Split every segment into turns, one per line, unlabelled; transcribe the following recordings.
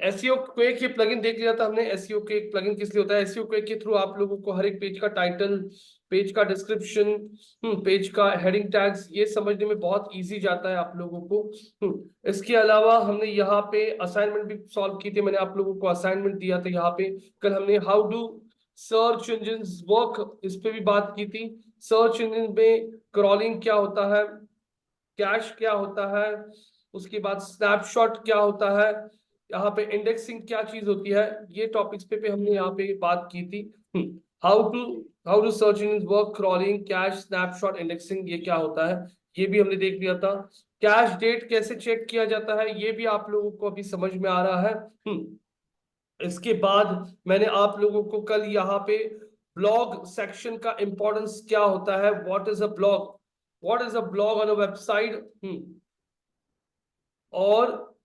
SEO quake ये plugin देख लिया था हमने। एसईओ के एक प्लगइन किस लिए होता है? एसईओ क्वेक के थ्रू आप लोगों को हर एक पेज का टाइटल, पेज का डिस्क्रिप्शन, पेज का हेडिंग टैग्स, ये समझने में बहुत इजी जाता है आप लोगों को। इसके अलावा हमने यहाँ पे असाइनमेंट भी सॉल्व की थी। मैंने आप लोगों को असाइनमेंट दिया था यहाँ पे। कल हमने how do search engine work, इस पे भी बात की थी। सर्च इंजन में क्रॉलिंग क्या होता है, कैश क्या होता है, उसके बाद स्नैपशॉट क्या होता है, यहाँ पे इंडेक्सिंग क्या चीज होती है, ये टॉपिक्स पे हमने यहाँ पे बात की थी। How to how to search engine work, crawling, cache, snapshot, indexing, ये क्या होता है, ये भी हमने देख लिया था। कैश डेट कैसे चेक किया जाता है, ये भी आप लोगों को अभी समझ में आ रहा है। इसके बाद मैंने आप लोगों को कल यहाँ पे ब्लॉग सेक्शन का इंपॉर्टेंस क्या होता है, what is a blog, what is a blog on a website, और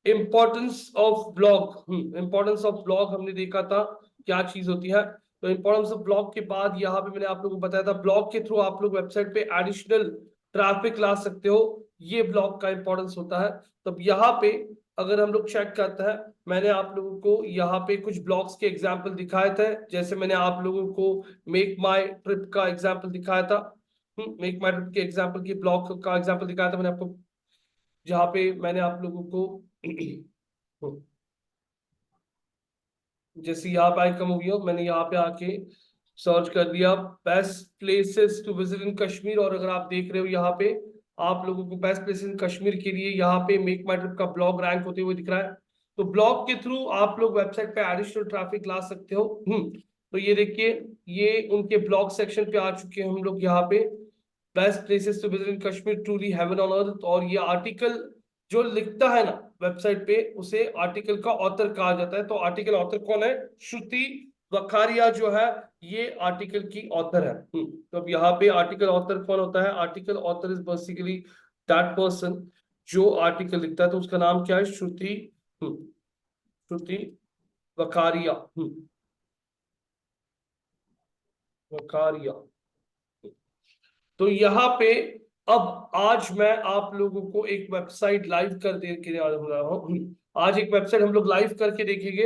importance of blog, importance of blog हमने देखा था क्या चीज होती है। तो इंपॉर्टेंस ऑफ ब्लॉग के बाद यहाँ पे मैंने आप लोगों को बताया था ब्लॉग के थ्रू आप लोग वेबसाइट पे एडिशनल ट्रैफिक ला सकते हो, ये ब्लॉग का इंपॉर्टेंस होता है। तो यहाँ पे अगर हम लोग चेक करते हैं, मैंने आप लोगों को यहाँ पे कुछ ब्लॉग्स के एग्जाम्पल दिखाए थे। जैसे मैंने आप लोगों को मेक माई ट्रिप का एग्जाम्पल दिखाया था, मेक माई ट्रिप के एग्जाम्पल की ब्लॉग का एग्जाम्पल दिखाया था मैंने आपको, जहाँ पे मैंने आप लोगों को जैसे यहाँ पे आई कम हुई हो, मैंने यहाँ पे आके सर्च कर दिया best places to visit in Kashmir, और अगर आप देख रहे हो यहाँ पे आप लोगों को बेस्ट प्लेसेस इन कश्मीर के लिए यहाँ पे मेक माई ट्रिप का ब्लॉग रैंक होते हुए दिख रहा है। तो ब्लॉग के थ्रू आप लोग वेबसाइट पे एडिशनल ट्रैफिक ला सकते हो। तो ये देखिए, ये उनके ब्लॉग सेक्शन पे आ चुके हैं हम लोग यहाँ पे, best places to visit in Kashmir, truly heaven on earth. और ये आर्टिकल जो लिखता है ना वेबसाइट पे, उसे आर्टिकल का ऑथर कहा जाता है। तो आर्टिकल ऑथर कौन है? श्रुति वखारिया जो है, ये आर्टिकल की ऑथर है। तो अब यहाँ पे आर्टिकल ऑथर कौन होता है? Article author is basically that person जो आर्टिकल लिखता है। तो उसका नाम क्या है? श्रुति, श्रुति वखारिया, वखारिया। तो यहाँ पे अब आज मैं आप लोगों को एक वेबसाइट लाइव कर दे के आ रहा हूँ। आज एक वेबसाइट हम लोग लाइव करके देखेंगे।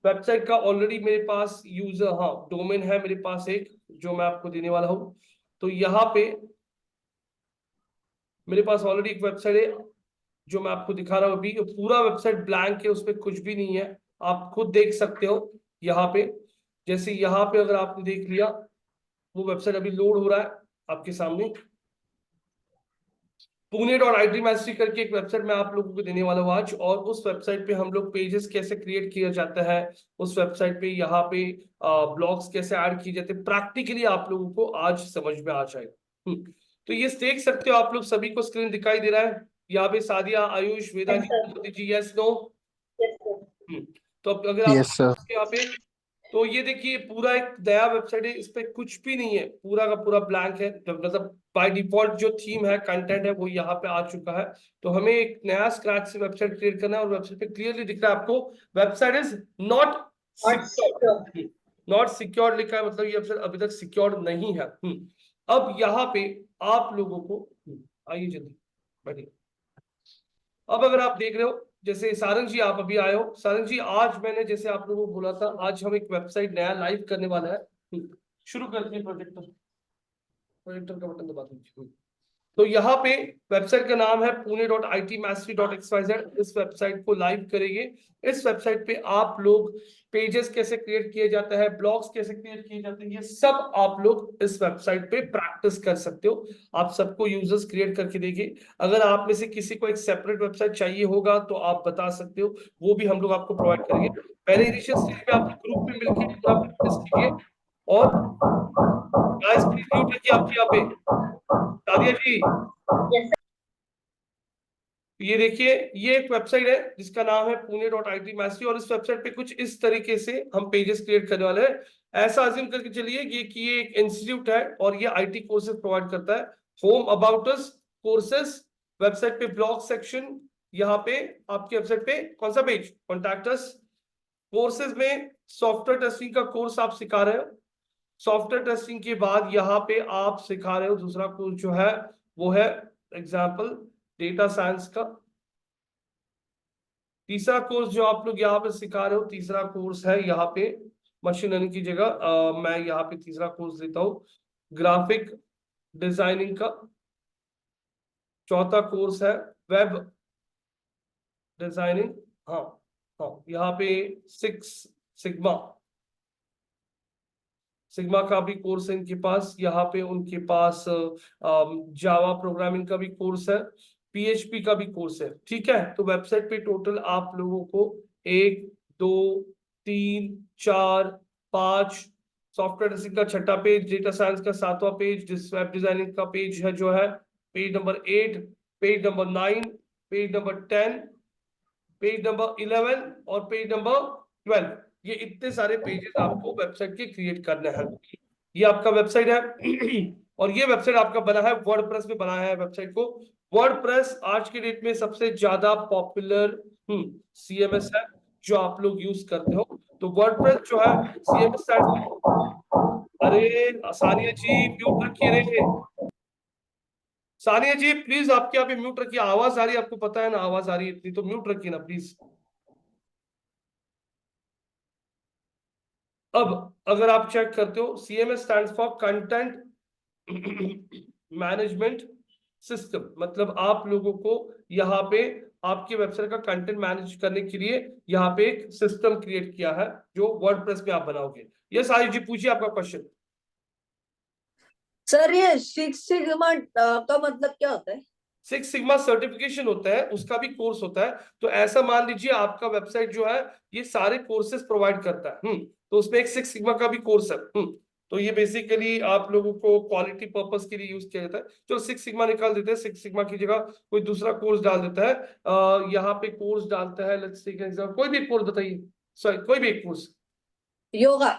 वेबसाइट का ऑलरेडी मेरे पास यूजर, हाँ, डोमेन है मेरे पास एक, जो मैं आपको देने वाला हूँ। तो यहाँ पे मेरे पास ऑलरेडी एक वेबसाइट है जो मैं आपको दिखा रहा हूँ अभी। पूरा वेबसाइट ब्लैंक है, उस पर कुछ भी नहीं है, आप खुद देख सकते हो यहाँ पे। जैसे यहाँ पे अगर आपने देख लिया, वो वेबसाइट अभी लोड हो रहा है आपके सामने। पुणे.IT mastery करके एक वेबसाइट मैं आप लोगों को देने वाला हूँ आज, और उस वेबसाइट पे हम लोग पेजेस कैसे क्रिएट किया जाता है, उस वेबसाइट पे यहाँ पे ब्लॉग्स कैसे ऐड किए जाते हैं, प्रैक्टिकली आप लोगों को आज समझ में आ जाएगा। तो ये देख सकते हो आप लोग, सभी को स्क्रीन दिखाई दे रहा है यहाँ पे? सादिया, आयुष, वेदा
यस सर।
जी, यस नो?
Yes sir.
तो अब अगर आप
यस सर।
यहाँ पे, तो ये देखिए पूरा एक नया वेबसाइट है, इस पे कुछ भी नहीं है, पूरा का पूरा ब्लैंक है। मतलब बाय डिफॉल्ट जो थीम है, कंटेंट है, वो यहाँ पे आ चुका है। तो हमें एक नया स्क्रैच से वेबसाइट क्रिएट करना है, और वेबसाइट पे क्लियरली दिख रहा है आपको, वेबसाइट इज नॉट
और सिक्योर।
सिक्योर। नॉट सिक्योर लिखा है, मतलब ये वेबसाइट अभी तक सिक्योर नहीं है। अब यहाँ पे आप लोगों को, आइए जल्दी बैठिए। अब अगर आप देख रहे हो, जैसे सारंग जी आप अभी आए हो, सारंग जी आज मैंने जैसे आप लोगों को बोला था, आज हम एक वेबसाइट नया लाइव करने वाला है। शुरू करते हैं प्रोजेक्टर, प्रोजेक्टर का बटन दबा दीजिए। तो यहाँ पे वेबसाइट का नाम है pune.itmastery.xyz। इस वेबसाइट को लाइव करेंगे। इस वेबसाइट पे आप लोग पेजेस कैसे क्रिएट किए जाते हैं, ब्लॉग्स कैसे क्रिएट किए जाते हैं, ये सब आप लोग इस वेबसाइट पे प्रैक्टिस कर सकते हो। आप सबको यूजर्स क्रिएट करके देंगे। अगर आप में से किसी को एक सेपरेट वेबसाइट चाहिए होगा तो आप बता सकते हो, वो भी हम लोग आपको प्रोवाइड करेंगे। पहले इनिशियल स्टेज पे आप ग्रुप में मिलकर पूरा प्रैक्टिस कीजिए। और गाइस प्लीज म्यूट रखिए आपके यहाँ पे, सादिया जी।
यस
ये देखिए, ये एक वेबसाइट है जिसका नाम है पुणे.IT mastery, और इस वेबसाइट पे कुछ इस तरीके से हम पेजेस क्रिएट करने वाले हैं। ऐसा अज्यूम करके चलिए ये एक इंस्टीट्यूट है और ये IT कोर्सेज प्रोवाइड करता है। Home, about us, courses, website पे ब्लॉग सेक्शन, यहाँ पे आपकी वेबसाइट पे कौन सा पेज? Contact us. कोर्सेज में सॉफ्टवेयर टेस्टिंग का कोर्स आप सिखा रहे हो। सॉफ्टवेयर टेस्टिंग के बाद यहाँ पे आप सिखा रहे हो दूसरा कोर्स जो है, वो है एग्जाम्पल डेटा साइंस का। तीसरा कोर्स जो आप लोग यहाँ पे सिखा रहे हो, तीसरा कोर्स है यहाँ पे मशीन लर्निंग की जगह मैं यहाँ पे तीसरा कोर्स देता हूँ ग्राफिक डिजाइनिंग का। चौथा कोर्स है वेब डिजाइनिंग। हाँ हाँ, यहाँ पे सिग्मा सिग्मा का भी कोर्स है इनके पास। यहाँ पे उनके पास जावा प्रोग्रामिंग का भी कोर्स है, पीएचपी का भी कोर्स है। ठीक है, तो वेबसाइट पे टोटल आप लोगों को 1 2 3 4 5 सॉफ्टवेयर टेस्टिंग का 6ठा पेज, डेटा साइंस का 7वां पेज, वेब डिजाइनिंग का पेज है जो है page number 8, page number 9, page number 10, page number 11 और पेज नंबर 12। ये इतने सारे पेजेस आपको वेबसाइट के क्रिएट करने हैं। ये आपका वेबसाइट है और ये वेबसाइट आपका बना है वर्डप्रेस में बनाया है वेबसाइट को। वर्डप्रेस आज के डेट में सबसे ज्यादा पॉपुलर सीएमएस है जो आप लोग यूज करते हो। तो वर्डप्रेस जो है सीएमएस अरे सानिया जी म्यूट रखिए रे, सानिया जी प्लीज आपके यहाँ पे म्यूट रखिए, आवाज आ रही है, आपको पता है ना आवाज आ रही है इतनी, तो म्यूट रखिए ना प्लीज। अब अगर आप चेक करते हो CMS stands for content management system, मतलब आप लोगों को यहाँ पे आपकी वेबसाइट का कंटेंट मैनेज करने के लिए यहाँ पे एक सिस्टम क्रिएट किया है जो वर्डप्रेस में आप बनाओगे। ये सारी जी पूछिए आपका क्वेश्चन।
सर ये सिक्स सिग्मा का मतलब क्या होता है?
सिक्स सिग्मा सर्टिफिकेशन होता है, उसका भी कोर्स होता है। तो ऐसा मान लीजिए आपका वेबसाइट जो है ये सारे कोर्सेज प्रोवाइड करता है। तो उसमें एक सिक्स सिग्मा का भी कोर्स है। तो ये बेसिकली आप लोगों को क्वालिटी पर्पस के लिए यूज किया जाता है। चलो सिक्स सिग्मा निकाल देते हैं, सिक्स सिग्मा की जगह कोई दूसरा कोर्स डाल देता है। यहाँ पे कोर्स डालता है, लेट्स टेक एन एग्जांपल, कोई भी एक कोर्स बताइए, सॉरी कोई भी एक कोर्स।
योगा।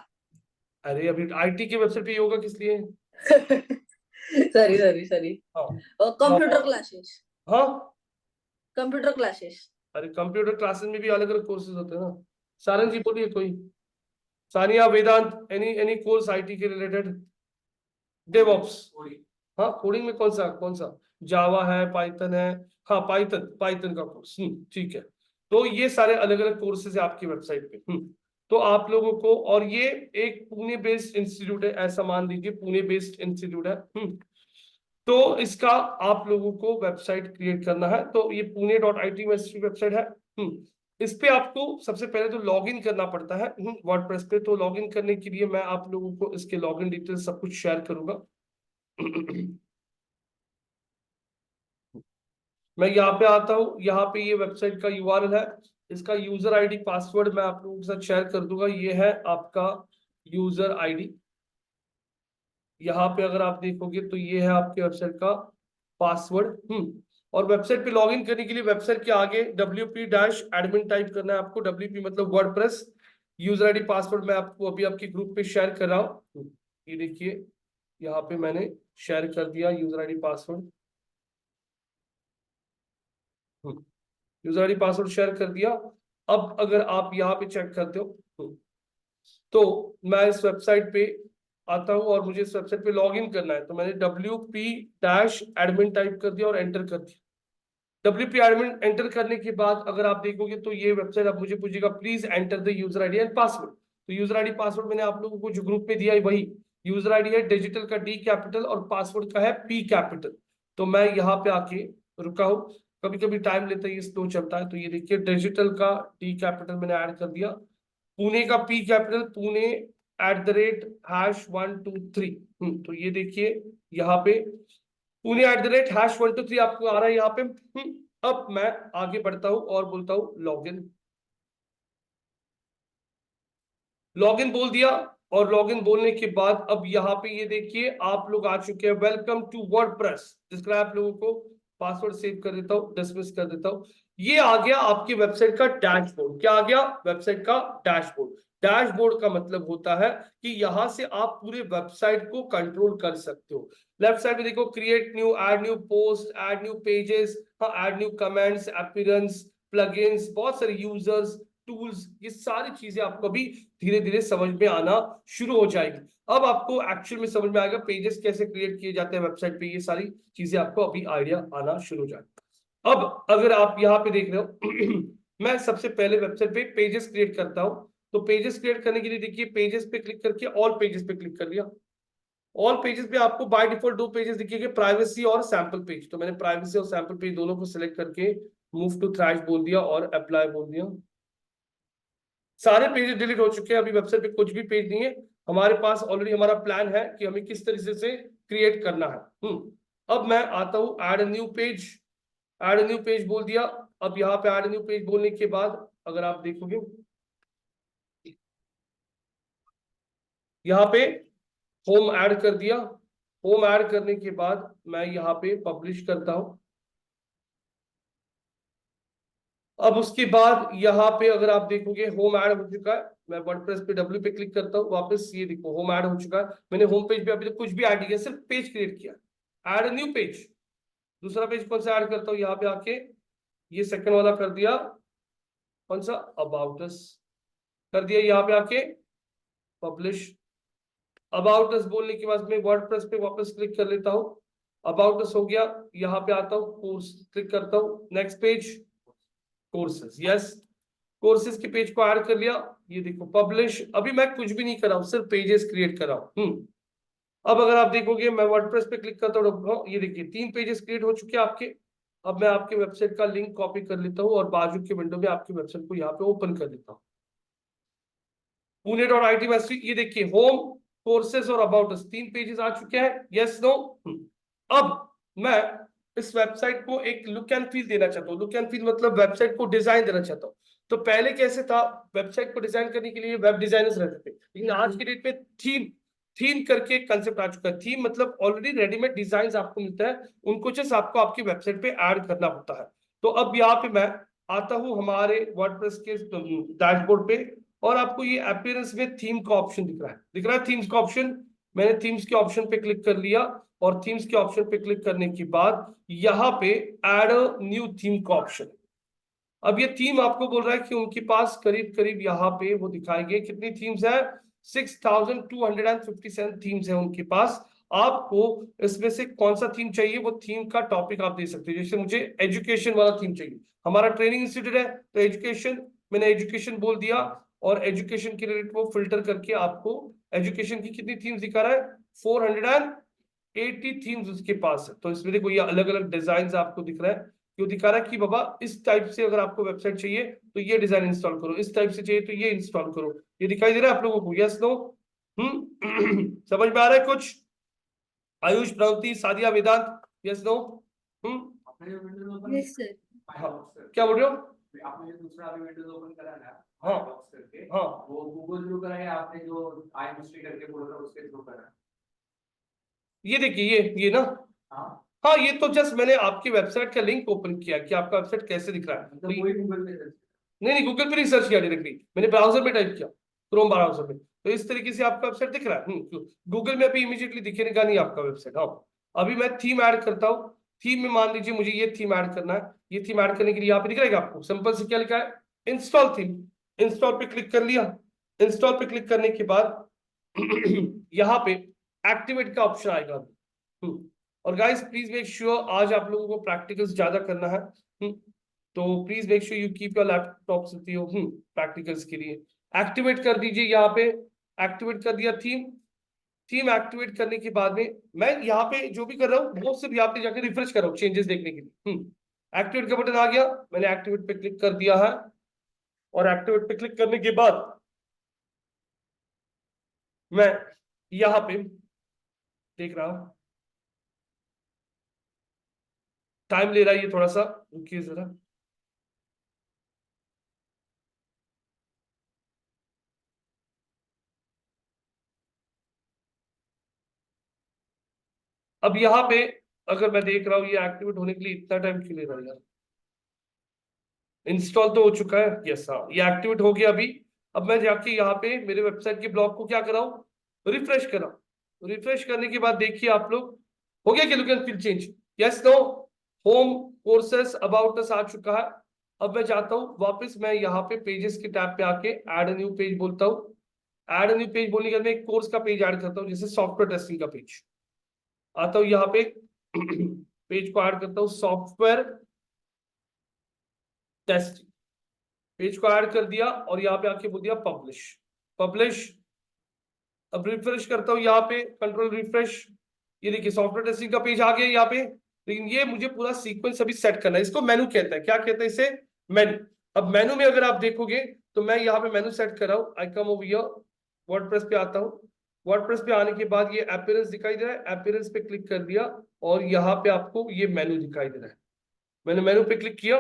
अरे अभी आईटी के वेबसाइट पे योगा किस लिए?
Sorry sorry sorry.
हाँ
कंप्यूटर क्लासेस।
हाँ,
कंप्यूटर क्लासेस।
अरे कंप्यूटर क्लासेस में भी अलग अलग कोर्सेज होते हैं ना। सारंग जी बोलिए कोई, सानिया वेदांत, एनी कोर्स आईटी के रिलेटेड, डेवऑप्स। हाँ कोडिंग में कौन सा जावा है, पाइथन है। हाँ पाइथन का कोर्स। ठीक है, तो ये सारे अलग अलग कोर्सेज है आपकी वेबसाइट पे। तो आप लोगों को, और ये एक पुणे बेस्ड इंस्टीट्यूट है, ऐसा मान लीजिए पुणे बेस्ड इंस्टीट्यूट है। तो इसका आप लोगों को वेबसाइट क्रिएट करना है। तो ये pune.it वेबसाइट है। इस पे आपको सबसे पहले तो लॉगिन करना पड़ता है वर्डप्रेस पे। तो लॉगिन करने के लिए मैं आप लोगों को इसके लॉगिन डिटेल्स सब कुछ शेयर करूंगा। मैं यहाँ पे आता हूँ, यहाँ पे ये वेबसाइट का यूआरएल है, इसका यूजर आईडी पासवर्ड मैं आप लोगों के साथ शेयर कर दूंगा। ये है आपका यूजर आईडी। यहाँ पे अगर आप देखोगे तो ये है आपके वेबसाइट का पासवर्ड। और वेबसाइट पे लॉगिन करने के लिए वेबसाइट के आगे wp-admin टाइप करना है आपको। wp मतलब वर्डप्रेस। यूजर आईडी पासवर्ड मैं आपको अभी आपके ग्रुप पे शेयर कर रहा हूँ। ये देखिए यहाँ पे मैंने शेयर कर दिया user ID password. User ID password share कर दिया। अब अगर आप यहाँ पे चेक करते हो तो मैं इस वेबसाइट पे आता हूँ और मुझे इस वेबसाइट पे लॉगिन करना है। तो मैंने wp-admin टाइप कर दिया और एंटर कर दिया। wp-admin एंटर करने के बाद अगर आप देखोगे तो ये वेबसाइट अब मुझे पूछेगा please enter the user ID and password. तो यूजर आईडी पासवर्ड मैंने आप लोगों को जो ग्रुप में दिया है वही यूजर आईडी है, डिजिटल का डी कैपिटल और पासवर्ड का है पी कैपिटल। तो मैं यहाँ पे आके रुका हूँ, कभी कभी टाइम लेता है, ये स्लो चलता है। तो ये देखिए डिजिटल का डी कैपिटल मैंने ऐड कर दिया, पुणे का पी कैपिटल पुणे @#123। तो ये देखिए यहाँ पे पुणे @#123 आपको आ रहा है यहाँ पे। अब मैं आगे बढ़ता हूं और बोलता हूं लॉगिन। लॉगिन बोल दिया और लॉगिन बोलने के बाद अब यहाँ पे ये देखिए आप लोग आ चुके हैं, वेलकम टू वर्डप्रेस। जिसका आप लोगों को पासवर्ड सेव कर देता हूँ, डिसमिस कर देता हूँ। ये आ गया आपकी वेबसाइट का डैशबोर्ड। क्या आ गया? वेबसाइट का डैशबोर्ड। डैशबोर्ड का मतलब होता है कि यहां से आप पूरे वेबसाइट को कंट्रोल कर सकते हो। लेफ्ट साइड में देखो create new, add new post, add new pages, add new comments, appearance, plugins, बहुत सारे यूजर्स, टूल्स, ये सारी चीजें आपको अभी धीरे धीरे समझ में आना शुरू हो जाएगी। अब आपको एक्चुअल में समझ में आएगा पेजेस कैसे क्रिएट किए जाते हैं वेबसाइट पे। ये सारी चीजें आपको अभी आइडिया आना शुरू हो जाएगा। अब अगर आप यहाँ पे देख रहे हो मैं सबसे पहले वेबसाइट पे पेजेस क्रिएट करता हूँ। तो पेजेस क्रिएट करने के लिए देखिए पेजेस पे क्लिक करके ऑल पेजेस पे क्लिक कर दिया। ऑल पेजेस पे आपको बाय डिफॉल्ट दो पेजेस दिखेंगे, प्राइवेसी और सैंपल पेज। तो मैंने प्राइवेसी और सैंपल पेज दोनों को सिलेक्ट करके मूव टू थ्रैश बोल दिया और अप्लाई बोल दिया। सारे पेजेस डिलीट हो चुके हैं, अभी वेबसाइट पे कुछ भी पेज नहीं है। हमारे पास ऑलरेडी हमारा प्लान है कि हमें किस तरीके से क्रिएट करना है। अब मैं आता हूँ add new page. Add new page बोल दिया। अब यहाँ पे ऐड न्यू पेज बोलने के बाद अगर आप देखोगे यहाँ पे होम ऐड कर दिया। होम ऐड करने के बाद मैं यहाँ पे पब्लिश करता हूं। अब उसके बाद यहाँ पे अगर आप देखोगे होम ऐड हो चुका है। मैं वर्डप्रेस पे डब्ल्यू पे क्लिक करता हूँ, वापस ये देखो होम ऐड हो चुका है। मैंने होम पेज पे अभी तक कुछ भी ऐड नहीं किया, सिर्फ पेज क्रिएट किया। ऐड न्यू पेज, दूसरा पेज कौन सा ऐड करता हूँ, यहाँ पे आके ये सेकंड वाला कर दिया। कौन सा, अबाउट अस कर दिया। यहाँ पे आके पब्लिश। अबाउट अस बोलने के बाद मैं वर्डप्रेस पे वापस क्लिक कर लेता हूँ। अबाउट अस हो गया। यहाँ पे आता हूँ, कोर्स क्लिक करता हूँ, next page courses. Yes, courses के पेज को ऐड कर लिया। ये देखो पब्लिश। अभी मैं कुछ भी नहीं कर रहा हूँ, सिर्फ पेजेस क्रिएट कर रहा हूँ। अब अगर आप देखोगे मैं वर्डप्रेस पे क्लिक करता हूँ, ये देखिए 3 पेजेस क्रिएट हो चुके हैं आपके। अब मैं आपके वेबसाइट का लिंक कॉपी कर लेता हूँ और बाजू के विंडो में आपकी वेबसाइट को यहाँ पे ओपन कर देता हूँ। Pune.IT mastery, ये देखिए होम, कोर्सेज और अबाउट अस 3 पेजेस आ चुके हैं। Yes no. अब मैं इस वेबसाइट को एक लुक एंड फील देना चाहता हूँ। लुक एंड फील मतलब वेबसाइट को डिजाइन देना चाहता हूँ। तो पहले कैसे था, वेबसाइट को डिजाइन करने के लिए वेब डिजाइनर्स रहते थे, लेकिन आज की डेट में थीम करके कंसेप्ट आ चुका है। थीम मतलब ऑलरेडी रेडीमेड डिजाइन आपको मिलता है, उनको जस्ट आपको आपकी वेबसाइट पे ऐड करना होता है। तो अब यहाँ पे मैं आता हूँ हमारे वर्डप्रेस के डैशबोर्ड पे, और आपको ये अपीयरेंस में थीम का ऑप्शन दिख रहा है थीम्स का ऑप्शन। मैंने थीम्स के ऑप्शन पे क्लिक कर लिया, और थीम्स के ऑप्शन पे क्लिक करने के बाद यहाँ पे ऐड न्यू थीम का ऑप्शन। अब ये थीम आपको बोल रहा है कि उनके पास करीब करीब यहाँ पे वो दिखाएंगे कितनी थीम्स है, 6257 थीम्स है उनके पास। आपको इसमें से कौन सा थीम चाहिए, वो थीम का टॉपिक आप दे सकते हैं। जैसे मुझे एजुकेशन वाला थीम चाहिए, हमारा ट्रेनिंग इंस्टीट्यूट है तो एजुकेशन, मैंने एजुकेशन बोल दिया, और एजुकेशन के रिलेटेड वो फिल्टर करके आपको एजुकेशन की कितनी थीम्स दिखा रहा है, 480 थीम्स उसके पास है। तो इसमें देखो ये अलग अलग डिजाइन आपको दिख रहा है, क्यों दिखा रहा है कि बाबा इस टाइप से अगर आपको वेबसाइट चाहिए तो ये डिजाइन इंस्टॉल करो, इस टाइप से चाहिए तो ये इंस्टॉल करो। ये दिखाई दे रहा है आप लोगों को, यस नो? समझ में आ रहा है कुछ? आयुष, प्रवृत्ति, सादिया, वेदांत, यस नो?
Yes sir.
हाँ, क्या बोल रहे हो?
आपने जो दूसरा अभी विंडोज ओपन करा ना,
हाँ
करके,
हाँ,
वो गूगल थ्रू करा है, आपने जो आई मिस्ट्री करके बोल रहा है उसके थ्रू करा?
ये देखिए ये ना,
हाँ
हाँ ये तो जस्ट मैंने आपकी वेबसाइट का लिंक ओपन किया कि आपका वेबसाइट कैसे दिख रहा है।
मतलब वही गूगल पे search
नहीं, गूगल पे नहीं सर्च किया डायरेक्टली, मैंने ब्राउजर में टाइप किया, क्रोम ब्राउजर में। तो इस तरीके से आपका वेबसाइट दिख रहा है। गूगल में अभी इमीडिएटली दिखेगा नहीं आपका वेबसाइट। हाँ, अभी मैं थीम ऐड करता हूँ। थीम में मान लीजिए मुझे ये थीम ऐड करना है। ये थीम ऐड करने के लिए यहाँ पे दिख रहेगा आपको, सिंपल से क्या लिखा है, इंस्टॉल थीम। इंस्टॉल पे क्लिक कर लिया। इंस्टॉल पे क्लिक करने के बाद यहाँ पे एक्टिवेट का ऑप्शन आएगा। और गाइस प्लीज मेक श्योर आज आप लोगों को प्रैक्टिकल्स ज्यादा करना है। तो please make sure you keep your laptop practicals के लिए। एक्टिवेट कर दीजिए, यहाँ पे एक्टिवेट कर दिया थीम। थीम एक्टिवेट करने के बाद में मैं यहाँ पे जो भी कर रहा हूँ वो सिर्फ यहाँ पे जाकर रिफ्रेश कर रहा हूँ चेंजेस देखने के लिए। एक्टिवेट का बटन आ गया, मैंने एक्टिवेट पे क्लिक कर दिया है, और एक्टिवेट पे क्लिक करने के बाद मैं यहाँ पे देख रहा हूँ, टाइम ले रहा है ये थोड़ा सा, रुकिए जरा। अब यहाँ पे अगर मैं देख रहा हूँ ये एक्टिवेट होने के लिए इतना टाइम क्यों ले रहा है यार। इंस्टॉल तो हो चुका है, यस हाँ ये एक्टिवेट हो गया अभी। अब मैं जाके यहाँ पे मेरे वेबसाइट के ब्लॉग को क्या कराऊं, रिफ्रेश कराऊं। रिफ्रेश करने के बाद देखिए आप लोग, हो गया क्या look and feel change, yes no? Home, courses, about us आ चुका है। अब मैं जाता हूँ वापस, मैं यहाँ पे पेजेस के टैब पे आके ऐड न्यू पेज बोलता हूँ। ऐड न्यू पेज बोलने के बाद मैं एक कोर्स का पेज ऐड करता हूँ, जैसे सॉफ्टवेयर टेस्टिंग का पेज। आता हूँ यहाँ पे पेज को ऐड करता हूँ, सॉफ्टवेयर टेस्टिंग। पेज को ऐड कर दिया और यहाँ पे आके बोल दिया पब्लिश। पब्लिश, अब रिफ्रेश करता हूँ यहाँ पे, कंट्रोल रिफ्रेश, ये देखिए सॉफ्टवेयर टेस्टिंग का पेज आ गया यहाँ पे। लेकिन ये मुझे पूरा सीक्वेंस अभी सेट करना है, इसको मेनू कहता है। क्या कहते हैं इसे? मेनू। अब मेनू में अगर आप देखोगे तो मैं यहाँ पे मेनू सेट कर रहा हूँ। आई कम ओवर हियर, वर्डप्रेस पे आता हूँ। वर्डप्रेस पे आने के बाद ये अपीयरेंस दिखाई दे रहा है, अपीयरेंस पे क्लिक कर दिया और यहाँ पे आपको ये मेनू दिखाई दे रहा है। मैंने मेनू पे क्लिक किया।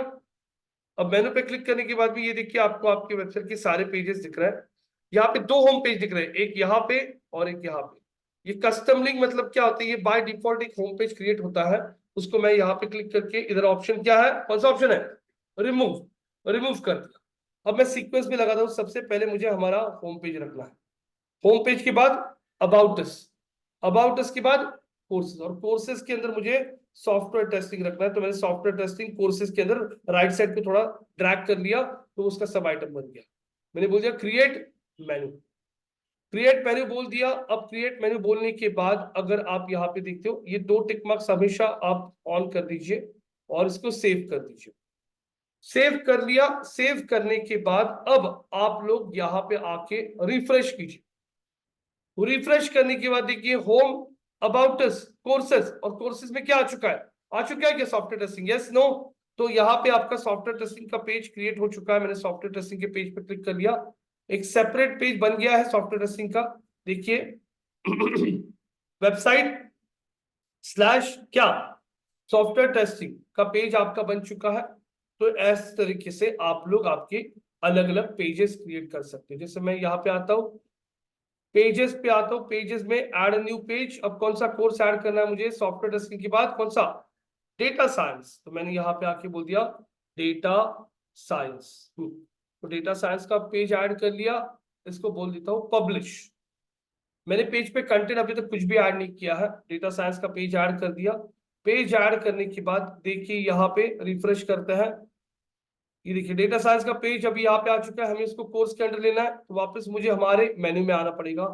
अब मेनू पे क्लिक करने के बाद भी ये देखिए आपको आपके वेबसाइट के सारे पेजेस दिख रहे हैं। यहाँ पे दो होम पेज दिख रहे हैं, एक यहाँ पे और एक यहाँ पे। ये कस्टम लिंक मतलब क्या होता है? ये बाय डिफॉल्ट एक होम पेज क्रिएट होता है, उसको मैं यहाँ पे क्लिक करके, इधर ऑप्शन क्या है, कौन सा ऑप्शन है? रिमूव। रिमूव कर दिया। अब मैं सीक्वेंस में लगाता हूँ। सबसे पहले मुझे हमारा होम पेज रखना है। होम पेज के बाद अबाउट अस, अबाउट अस के बाद कोर्सेज, और कोर्सेज के अंदर मुझे सॉफ्टवेयर टेस्टिंग रखना है। तो मैंने सॉफ्टवेयर टेस्टिंग कोर्सेज के अंदर राइट साइड पे थोड़ा ड्रैग कर लिया, तो उसका सब आइटम बन गया। मैंने बोल दिया क्रिएट मेनू, क्रिएट मेनू बोल दिया। अब क्रिएट मेनू बोलने के बाद अगर आप यहाँ पे देखते हो, ये दो टिक मार्क्स हमेशा आप ऑन कर दीजिए और इसको सेव कर दीजिए। सेव कर लिया। सेव करने के बाद अब आप लोग यहाँ पे आके रिफ्रेश कीजिए। रिफ्रेश करने के बाद देखिए होम, अबाउट अस, कोर्सेज, और कोर्सेज में क्या आ चुका है? आ चुका है क्या सॉफ्टवेयर टेस्टिंग? Yes no? तो यहाँ पे आपका सॉफ्टवेयर टेस्टिंग का पेज क्रिएट हो चुका है। मैंने सॉफ्टवेयर टेस्टिंग के पेज पे क्लिक कर लिया, एक सेपरेट पेज बन गया है सॉफ्टवेयर टेस्टिंग का। देखिए वेबसाइट स्लैश क्या, सॉफ्टवेयर टेस्टिंग का पेज आपका बन चुका है। तो इस तरीके से आप लोग आपके अलग अलग पेजेस क्रिएट कर सकते हैं। जैसे मैं यहाँ पे आता हूँ, पेजेस पे आता हूँ, पेजेस में ऐड न्यू पेज। अब कौन सा कोर्स ऐड करना है मुझे? सॉफ्टवेयर टेस्टिंग के बाद कौन सा? Data science. तो मैंने यहाँ पे आके बोल दिया डेटा साइंस। तो डेटा साइंस का पेज ऐड कर लिया। इसको बोल देता हूँ पब्लिश। मैंने पेज पे कंटेंट अभी तक कुछ भी ऐड नहीं किया है, डेटा साइंस का पेज ऐड कर दिया। पेज ऐड करने के बाद देखिए यहाँ पे रिफ्रेश करते हैं, ये देखिए डेटा साइंस का पेज अभी यहाँ पे आ चुका है। हमें इसको कोर्स के अंडर लेना है, तो वापस मुझे हमारे मेन्यू में आना पड़ेगा।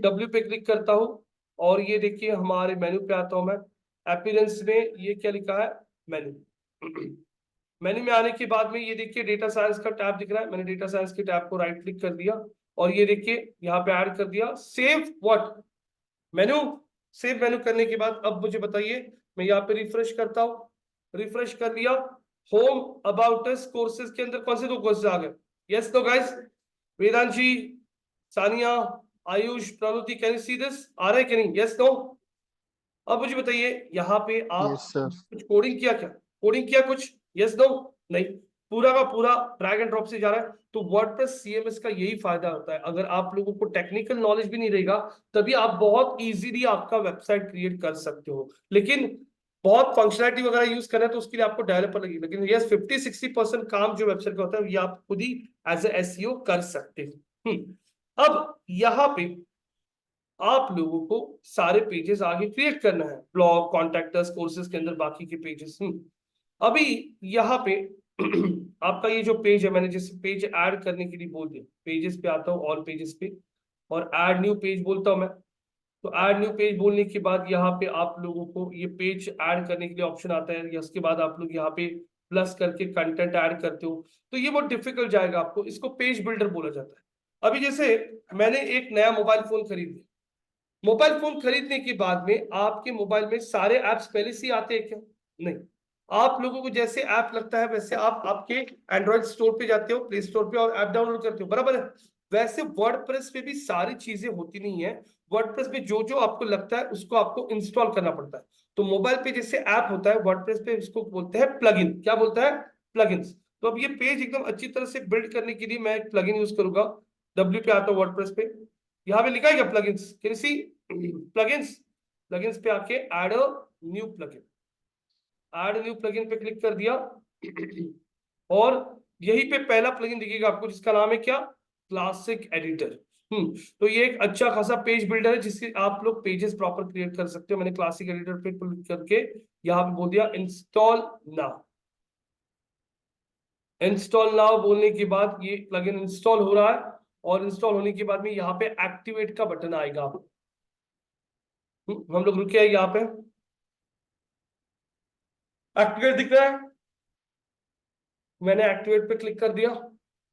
W पे क्लिक करता हूँ और ये देखिए हमारे मेन्यू पे आता हूँ मैं। अपीयरेंस में ये क्या लिखा है? मेन्यू। मेन्यू में आने के बाद में ये देखिए डेटा साइंस का टैब दिख रहा है। मैंने डेटा साइंस के टैब को राइट क्लिक कर दिया और ये देखिए यहाँ पे ऐड कर दिया save what, menu. Save menu करने के बाद अब मुझे बताइए, मैं यहाँ पे रिफ्रेश करता हूँ। रिफ्रेश कर लिया। होम, अबाउट अस, कोर्सेज के अंदर कौन से दो कोर्सेज आ गए? Yes no guys? Vedanshi, Sania, Ayush, Pravritti, can you see this? आ रहा है कि नहीं? Yes no? अब मुझे बताइए यहाँ पे आप
Yes, sir.
कुछ कोडिंग किया क्या? कोडिंग किया कुछ? Yes no? नहीं, पूरा का पूरा ड्रैग एंड ड्रॉप से जा रहा है। तो वर्डप्रेस सीएमएस का यही फायदा होता है, अगर आप लोगों को टेक्निकल नॉलेज भी नहीं रहेगा तभी आप बहुत इजीली आपका वेबसाइट क्रिएट कर सकते हो। लेकिन बहुत फंक्शनलिटी वगैरह यूज करना है तो उसके लिए आपको डेवलपर लगेगा। लेकिन यस 50-60% काम जो वेबसाइट का होता है ये आप खुद ही एज ए एसईओ कर सकते हो। अब यहाँ पे आप लोगों को सारे पेजेस आगे क्रिएट करना है, ब्लॉग, कॉन्टैक्टर्स, कोर्सेज के अंदर बाकी के पेजेस। अभी यहाँ पे आपका ये जो पेज है, मैंने जैसे पेज ऐड करने के लिए बोल दिया, पेजेस पे आता हूँ, ऑल पेजेस पे, और ऐड न्यू पेज बोलता हूँ मैं। तो ऐड न्यू पेज बोलने के बाद यहाँ पे आप लोगों को ये पेज ऐड करने के लिए ऑप्शन आता है, या उसके बाद आप लोग यहाँ पे प्लस करके कंटेंट ऐड करते हो, तो ये बहुत डिफिकल्ट जाएगा आपको। इसको पेज बिल्डर बोला जाता है। अभी जैसे मैंने एक नया मोबाइल फोन खरीद लिया, मोबाइल फोन खरीदने के बाद में आपके मोबाइल में सारे ऐप्स पहले से ही आते हैं क्या? नहीं, आप लोगों को जैसे ऐप लगता है वैसे आप आपके एंड्रॉइड स्टोर पे जाते हो, प्ले स्टोर पे, और ऐप डाउनलोड करते हो, बराबर है? वैसे वर्डप्रेस पे भी सारी चीजें होती नहीं है। वर्डप्रेस पे जो जो आपको लगता है उसको आपको इंस्टॉल करना पड़ता है। तो मोबाइल पे जैसे ऐप होता है, वर्डप्रेस पे इसको बोलते हैं प्लगइन। क्या बोलता है? प्लगइन्स। तो अब ये पेज एकदम अच्छी तरह से बिल्ड करने के लिए मैं एक प्लगइन यूज करूंगा। W पे आता हूँ, वर्डप्रेस पे, यहाँ पे लिखा है क्या plugins? Can you see plugins? Plugins पे आके add a new plugin, add new plugin पे क्लिक कर दिया और यहीं पे पहला प्लगइन दिखेगा आपको जिसका नाम है क्या? Classic editor. तो ये एक अच्छा खासा पेज बिल्डर है जिससे आप लोग पेजेस प्रॉपर क्रिएट कर सकते हो। मैंने क्लासिक एडिटर पे क्लिक करके यहाँ पे बोल दिया इंस्टॉल नाउ। इंस्टॉल नाउ बोलने के बाद ये प्लगइन इंस्टॉल हो रहा है, और इंस्टॉल होने के बाद में यहाँ पे एक्टिवेट का बटन आएगा। हम लोग रुके हैं यहाँ पे, एक्टिवेट दिख रहा है, मैंने एक्टिवेट पे क्लिक कर दिया।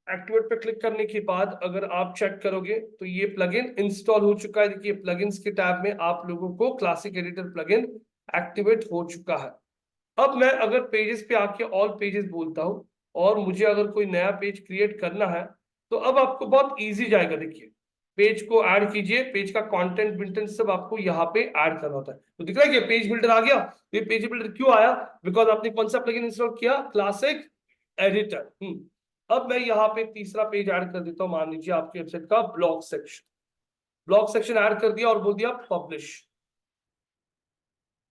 एक्टिवेट पे क्लिक करने के बाद अगर आप चेक करोगे तो ये प्लगइन इंस्टॉल हो चुका है। देखिए प्लगइन्स के टैब में आप लोगों को क्लासिक एडिटर प्लगइन एक्टिवेट हो चुका है। अब मैं अगर पेजेस पे आके ऑल पेजेस बोलता हूं और मुझे अगर कोई नया पेज क्रिएट करना है तो अब आपको बहुत इजी जाएगा। देखिए पेज को ऐड कीजिए, पेज का कंटेंट बिल्डर सब आपको यहाँ पे ऐड करना होता है। तो दिख रहा है कि पेज बिल्डर आ गया। ये पेज बिल्डर क्यों आया? बिकॉज आपने कौन सा प्लगइन इंस्टॉल किया? Classic editor. अब मैं यहाँ पे तीसरा पेज ऐड कर देता हूँ। मान लीजिए आपकी वेबसाइट का blog section. Blog section add कर दिया और बोल दिया पब्लिश।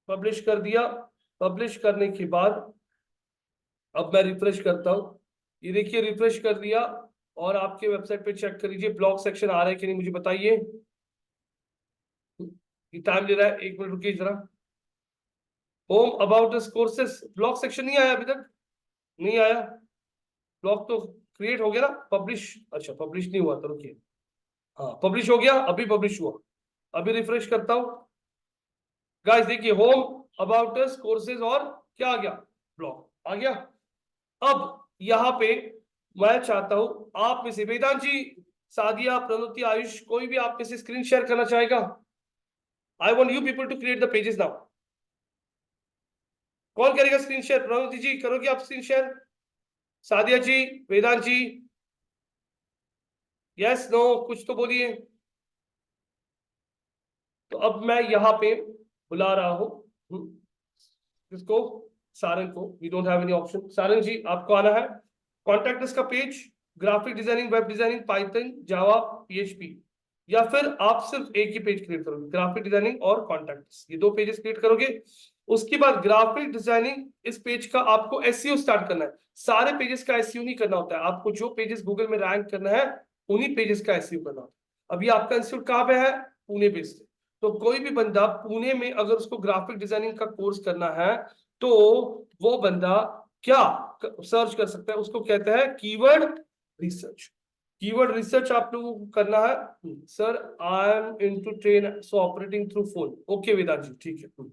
पब्लिश कर दिया। पब्लिश करने के बाद अब मैं रिफ्रेश करता हूं। ये देखिए रिफ्रेश कर दिया और आपके वेबसाइट पे चेक कर लीजिए ब्लॉग सेक्शन आ रहा है कि नहीं, मुझे बताइए। ये टाइम ले रहा है, 1 मिनट रुकिए जरा। Home about courses blog section नहीं आया अभी तक, नहीं आया। ब्लॉग तो क्रिएट हो गया ना, पब्लिश। अच्छा पब्लिश नहीं हुआ तो रुकिए। हाँ पब्लिश हो गया, अभी पब्लिश हुआ। अभी रिफ्रेश करता हूं। गाइस देखिए होम अबाउट कोर्सेज और क्या आ गया? ब्लॉग आ गया। अब यहाँ पे मैं चाहता हूं आप में से वेदांत जी, सादिया, प्रणोति, आयुष, कोई भी आप में से स्क्रीन शेयर करना चाहेगा? I want you people to create the pages now. कौन करेगा स्क्रीन शेयर? प्रणोति जी करोगे आप screen share? Sadia ji, Vedant ji, yes no कुछ तो बोलिए। तो अब मैं यहाँ पे बुला रहा हूं किसको? सारंग को। We don't have any option. Sarang ji आपको आना है। कॉन्टैक्ट अस का page, graphic designing, web designing, Python, Java, PHP, या फिर आप सिर्फ एक ही पेज क्रिएट करोगे, ग्राफिक डिजाइनिंग और कॉन्टैक्ट, ये 2 पेजेस क्रिएट करोगे। उसके बाद ग्राफिक डिजाइनिंग इस पेज का आपको एसईओ स्टार्ट करना है। सारे पेजेस का एसईओ नहीं करना होता है, आपको जो पेजेस गूगल में रैंक करना है उन्हीं पेजेस का एसईओ करना होता है। अभी आपका इंस्टीट्यूट कहाँ पे है? पुणे बेस्ड। तो कोई भी बंदा पुणे में अगर उसको ग्राफिक डिजाइनिंग का कोर्स करना है तो वो बंदा क्या सर्च कर सकता है? उसको कहते हैं कीवर्ड रिसर्च। कीवर्ड रिसर्च आप लोगों को करना है। Sir I am into train so operating through phone. Okay Vedant ji ठीक है।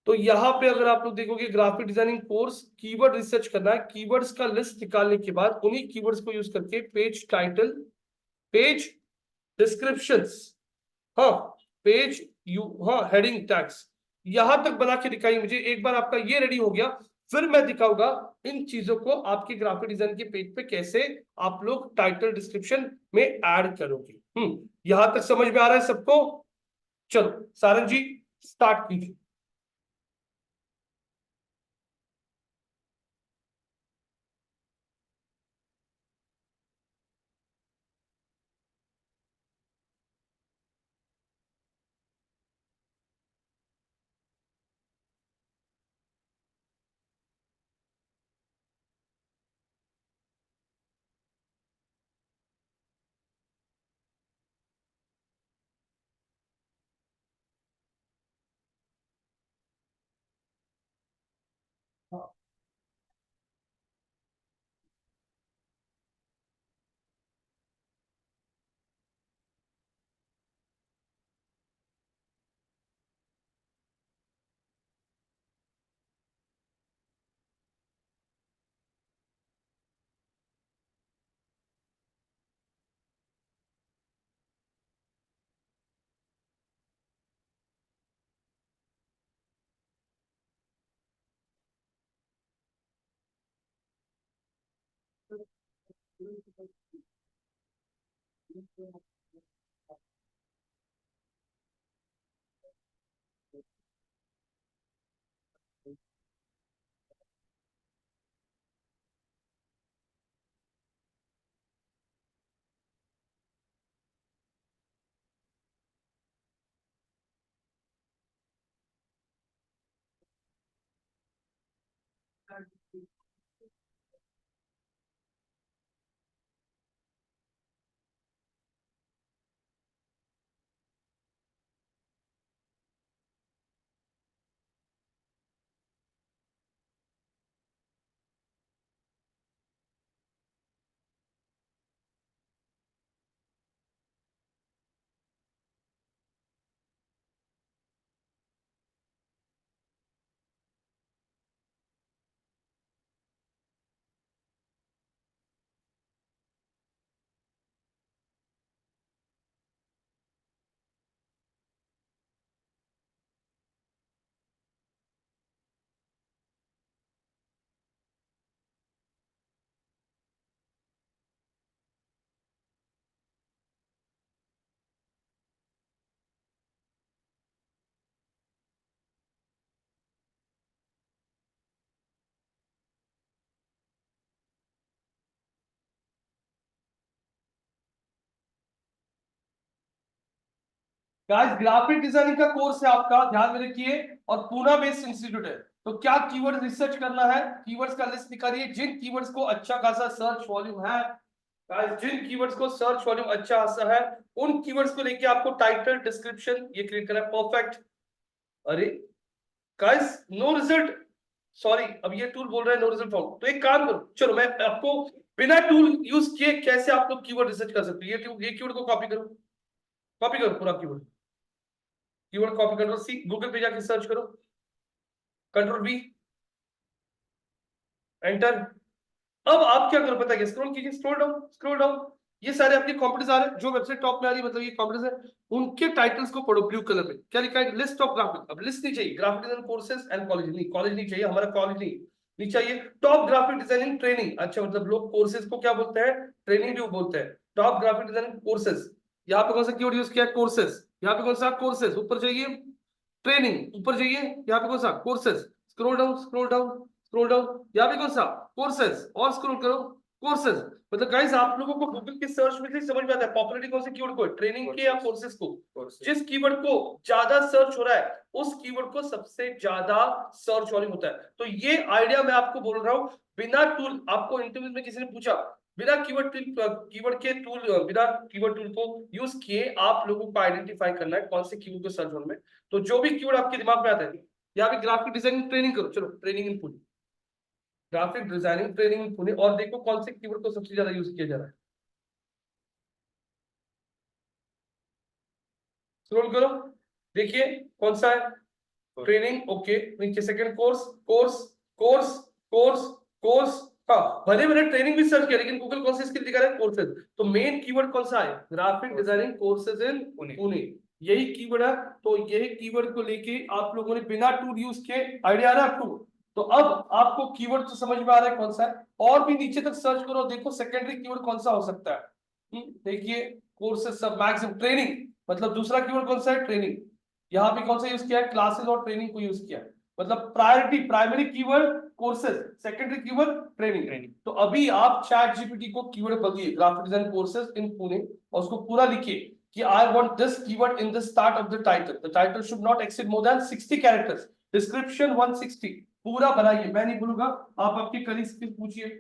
तो यहाँ पे अगर आप लोग देखोगे graphic designing course, keyword research करना है। कीवर्ड्स का लिस्ट निकालने के बाद उन्हीं कीवर्ड्स को यूज करके पेज टाइटल, पेज डिस्क्रिप्शंस, हाँ पेज यू, हाँ हेडिंग टैग्स, यहां तक बना के दिखाइए मुझे। एक बार आपका ये रेडी हो गया फिर मैं दिखाऊंगा इन चीजों को आपके ग्राफिक डिजाइन के पेज पे कैसे आप लोग टाइटल डिस्क्रिप्शन में ऐड करोगे। यहां तक समझ में आ रहा है सबको? चलो सारंग जी स्टार्ट कीजिए। गाइस ग्राफिक डिजाइनिंग का कोर्स है आपका, ध्यान में रखिए, और पूना बेस्ड इंस्टीट्यूट है। तो क्या कीवर्ड रिसर्च करना है, कीवर्ड्स का लिस्ट निकालिए, जिन कीवर्ड्स को अच्छा खासा सर्च वॉल्यूम है, गाइस जिन कीवर्ड्स को सर्च वॉल्यूम अच्छा खासा है, उन कीवर्ड्स को लेके आपको टाइटल डिस्क्रिप्शन ये क्रिएट करना है। परफेक्ट। अरे गाइस नो रिजल्ट, सॉरी, अब ये टूल बोल रहा है नो रिजल्ट फाउंड। तो एक काम करो, चलो मैं आपको बिना टूल यूज किए कैसे आप लोग कीवर्ड रिसर्च कर सकते हो, ये कीवर्ड को कॉपी करो, कॉपी करो पूरा keyword, keyword copy, control C, Google पे जाके सर्च करो, कंट्रोल बी, एंटर। अब आप क्या करो पता है, स्क्रॉल कीजिए, स्क्रॉल डाउन, स्क्रॉल डाउन, ये सारे आपके कॉम्पिटिटर्स आ रहे हैं, जो वेबसाइट टॉप में आ रही है, मतलब ये कॉम्पिटिटर्स है, उनके टाइटल्स को पढ़ो ब्लू कलर में, क्या लिखा है, लिस्ट ऑफ ग्राफिक। अब लिस्ट नहीं चाहिए, graphic design courses and college, नहीं कॉलेज नहीं चाहिए, हमारा कॉलेज नहीं चाहिए। टॉप ग्राफिक डिजाइनिंग ट्रेनिंग, अच्छा मतलब लोग कोर्सेज को क्या बोलते हैं, ट्रेनिंग जो बोलते हैं। टॉप ग्राफिक डिजाइनिंग कोर्सेज, यहाँ पे कौन सा कीवर्ड यूज किया है, कोर्सेज, यहाँ पे कौन सा कोर्सेज, ऊपर जाइए, ट्रेनिंग, ऊपर जाइए, यहाँ पे कौन सा courses, scroll down, scroll down, scroll down, यहाँ पे कौन सा कोर्सेज, और स्क्रॉल करो, कोर्सेज। मतलब गाइस आप लोगों को गूगल के सर्च में से समझ में आता है पॉपुलरिटी कौन से कीवर्ड को, ट्रेनिंग के या कोर्सेज को। जिस कीवर्ड को ज्यादा सर्च हो रहा है उस कीवर्ड को सबसे ज्यादा सर्च वॉल्यूम होता है। तो ये आइडिया मैं आपको बोल रहा हूं, बिना टूल, आपको इंटरव्यू में किसी ने पूछा, बिना कीवर्ड टूल को यूज किए आप लोगों को आइडेंटिफाई करना है कौन से कीवर्ड को सर्च होने में। तो जो भी कीवर्ड आपके दिमाग में आता है, यहाँ पे ग्राफिक डिजाइनिंग ट्रेनिंग करो, चलो training in Pune, graphic designing training in Pune, और देखो कौन से कीवर्ड को सबसे ज्यादा यूज किया जा रहा है, स्क्रॉल करो, देखिए कौन सा है, ट्रेनिंग, ओके, नीचे second course, course, course, course, course, हाँ भले मैंने ट्रेनिंग भी सर्च किया लेकिन गूगल कौन सी स्किल दिखा रहा है, कोर्सेज। तो मेन कीवर्ड कौन सा है, graphic designing courses in Pune, यही कीवर्ड है। तो यही कीवर्ड को लेके आप लोगों ने बिना टूल यूज किए, आइडिया आ रहा है आपको। तो अब आपको कीवर्ड तो समझ में आ रहा है कौन सा है, और भी नीचे तक सर्च करो, देखो सेकेंडरी कीवर्ड कौन सा हो सकता है। देखिए कोर्सेज सब मैक्सिमम, ट्रेनिंग, मतलब दूसरा कीवर्ड कौन सा है, ट्रेनिंग, यहाँ पे कौन सा यूज किया है, क्लासेस और ट्रेनिंग को यूज किया है। मतलब priority, primary keyword courses, secondary keyword training. तो अभी आप चैट जीपीटी को कीवर्ड बदलिए, graphic design courses in Pune, और उसको पूरा लिखिए कि I want this keyword in the start of the title, the title should not exceed more than 60 characters, description 160, पूरा बनाइए, मैं नहीं बोलूंगा, आप आपके कलीग्स से पूछिए।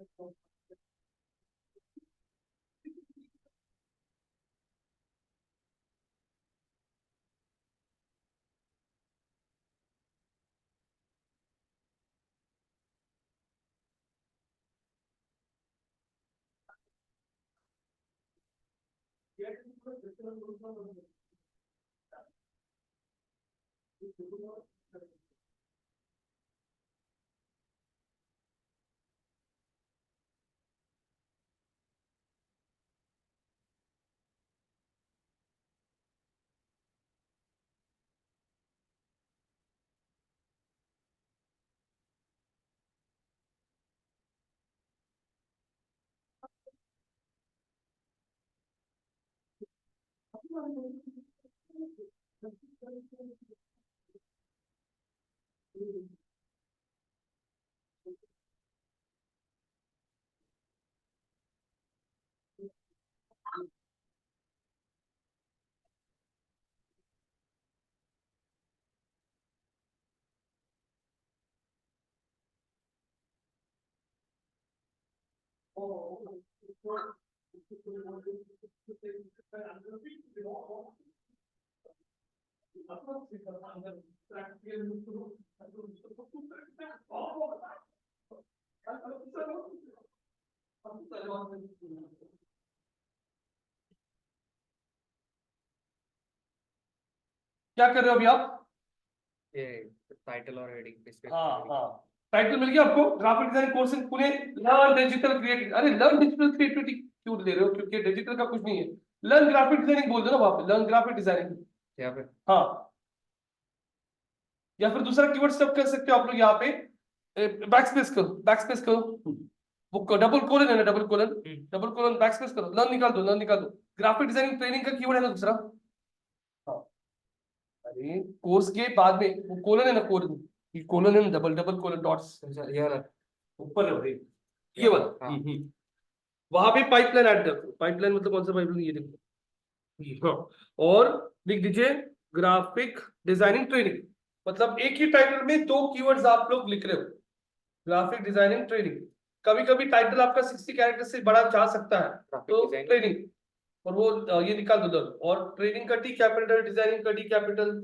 क्या कर रहे हो अभी आप?
ये टाइटल और हेडिंग पे space
हाँ
करेंगे।
हाँ, टाइटल मिल गया आपको, graphic design course in Pune, learn digital creative. अरे लर्न डिजिटल क्रिएटिविटी क्यों ले रहे हो? क्योंकि डिजिटल का कुछ नहीं है, लर्न ग्राफिक डिजाइनिंग बोल दो ना वहां पे, लर्न ग्राफिक डिजाइनिंग।
यहाँ पे
हाँ, या फिर दूसरा कीवर्ड सब कर सकते हो आप लोग यहाँ पे, बैकस्पेस करो, बैकस्पेस करो, वो डबल कोलन है ना, डबल कोलन बैकस्पेस करो, लर्न निकाल दो, लर्न निकाल दो। ग्राफिक डिजाइनिंग ट्रेनिंग का कीवर्ड है ना दूसरा। हाँ, अरे कोर्स के बाद में वो कोलन है ना, कोलन है ना, डबल कोलन डॉट्स
ये वाला
ऊपर है भाई, ये वाला।
हाँ।
वहां पे पाइपलाइन ऐड कर दो। पाइपलाइन मतलब कौन सा पाइपलाइन, ये देखो ये, हाँ। और लिख दीजिए ग्राफिक डिजाइनिंग ट्रेनिंग, मतलब एक ही टाइटल में दो कीवर्ड्स आप लोग लिख रहे हो, ग्राफिक डिजाइनिंग ट्रेनिंग। कभी कभी टाइटल आपका 60 कैरेक्टर से बड़ा जा सकता है, तो ट्रेनिंग, और वो ये निकाल दो दर, और ट्रेनिंग का टी कैपिटल, डिजाइनिंग का D capital.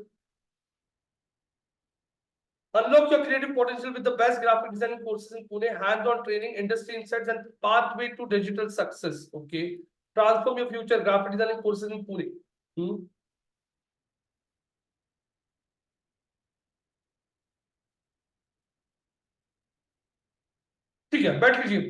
Unlock your creative potential with the best graphic design courses in Pune, hands-on training, industry insights, and pathway to digital success. Okay, transform your future, graphic design courses in Pune. ठीक है, बैठ लीजिए।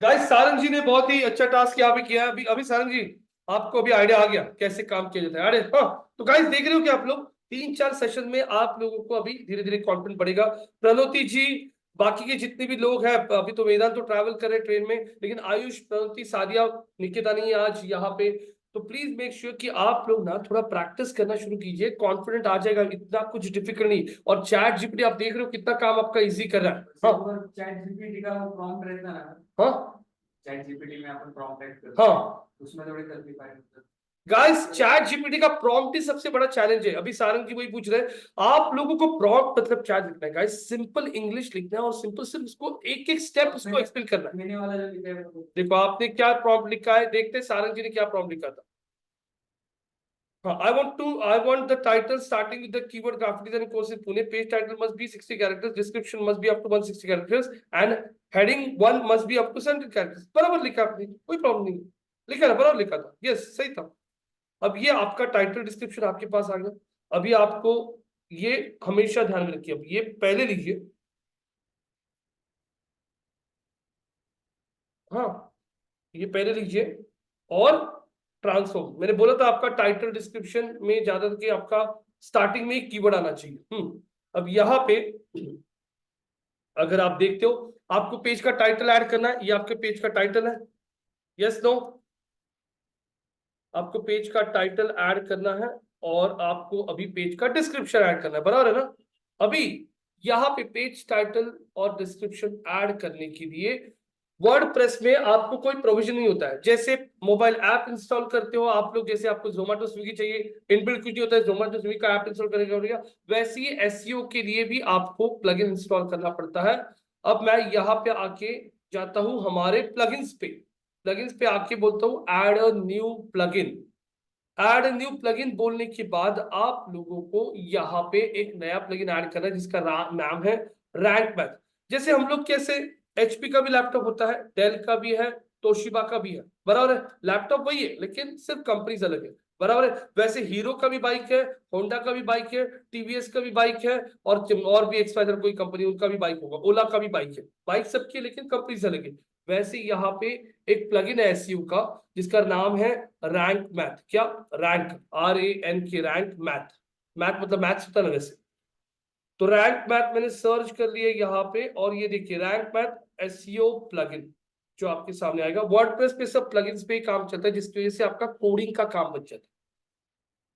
Guys, Sarang जी ने बहुत ही अच्छा task यहाँ पे किया है। अभी अभी सारंग जी, आपको अभी आइडिया आ गया कैसे काम किया जाता है? अरे हाँ, तो गाइस देख रहे हो कि आप लोग 3-4 सेशन में आप लोगों को अभी धीरे धीरे कॉन्फिडेंट बढ़ेगा। प्रणोति जी, बाकी के जितने भी लोग हैं, अभी तो वेदांत तो ट्रैवल कर रहे ट्रेन में, लेकिन आयुष, प्रणोति, सादिया, निकिता नहीं है आज यहाँ पे, तो प्लीज मेक श्योर कि आप लोग ना थोड़ा प्रैक्टिस करना शुरू कीजिए, कॉन्फिडेंट आ जाएगा, इतना कुछ डिफिकल्ट नहीं। और चैट जीपीटी आप देख रहे हो कितना काम आपका इजी कर रहा है। हाँ
चैट जीपीटी का वो प्रॉम्प्ट रहता है ना,
हाँ
चैट जीपीटी में अपन प्रॉम्प्ट टाइप करते हैं,
हाँ
उसमें थोड़ी तकलीफ आएगी।
गाइस, चैट जीपीटी का प्रॉम्प्ट ही सबसे बड़ा चैलेंज है। अभी सारंग जी वही पूछ रहे हैं, आप लोगों को प्रॉम्प्ट मतलब क्या लिखना है गाइस, सिंपल इंग्लिश लिखना है, और सिंपल सिर्फ उसको एक एक स्टेप उसको एक्सप्लेन करना है।
मैंने वाला जो लिखा है वो
देखो आपने क्या प्रॉम्प्ट लिखा है, देखते हैं सारंग जी ने क्या प्रॉम्प्ट लिखा था। I want the title starting with the keyword graphic design course in Pune. Page title must be 60 characters, description must be up to 160 characters, and heading 1 must be up to 70 characters. बराबर लिखा आपने, कोई problem नहीं, लिखा था, बराबर लिखा था, यस सही था। अब ये आपका टाइटल डिस्क्रिप्शन आपके पास आ गया। अभी आपको ये हमेशा ध्यान में रखिए, अब ये पहले लीजिए, हाँ ये पहले लीजिए, और ट्रांसफॉर्म। मैंने बोला था आपका टाइटल डिस्क्रिप्शन में ज्यादा करके आपका स्टार्टिंग में एक कीवर्ड आना चाहिए। अब यहाँ पे अगर आप देखते हो, आपको पेज का टाइटल ऐड करना है, ये आपके पेज का टाइटल है, यस नो, आपको पेज का टाइटल ऐड करना है, और आपको अभी पेज का डिस्क्रिप्शन ऐड करना है, बराबर है ना? अभी यहाँ पे पेज टाइटल और डिस्क्रिप्शन ऐड करने के लिए वर्डप्रेस में आपको कोई प्रोविजन नहीं होता है। जैसे मोबाइल ऐप इंस्टॉल करते हो आप लोग, जैसे आपको जोमेटो स्विगी चाहिए, इनबिल्ट कुछ नहीं होता है, जोमेटो स्विगी का ऐप इंस्टॉल करेगा, वैसे ही एसईओ के लिए भी आपको प्लगइन इंस्टॉल करना पड़ता है। अब मैं यहाँ पे आके जाता हूँ हमारे प्लगइन्स पे आके बोलता हूँ add a new plugin. Add a new plugin बोलने के बाद आप लोगों को यहाँ पे एक नया प्लगइन ऐड करना है जिसका नाम है रैंक मैथ। जैसे हम लोग कैसे HP का भी लैपटॉप होता है, डेल का भी है, तोशिबा का भी है, बराबर है। लैपटॉप वही है लेकिन सिर्फ कंपनीज अलग है, बराबर है। वैसे हीरो का भी बाइक है, होंडा का भी बाइक है, TVS का भी बाइक है, और भी एक्सपायर कोई कंपनी उनका भी बाइक होगा, ओला का भी बाइक है। बाइक सबकी लेकिन कंपनीज अलग है। वैसे यहाँ पे एक प्लगइन है SEO का जिसका नाम है रैंक मैथ। क्या? Rank, RANK, rank math. Math मतलब मैथ्स होता है ना वैसे। तो रैंक मैथ मैंने सर्च कर लिया यहाँ पे, और ये देखिए रैंक मैथ SEO प्लगइन जो आपके सामने आएगा। वर्डप्रेस पे सब प्लगइन्स पे ही काम चलता है जिसकी वजह से आपका कोडिंग का काम बच जाता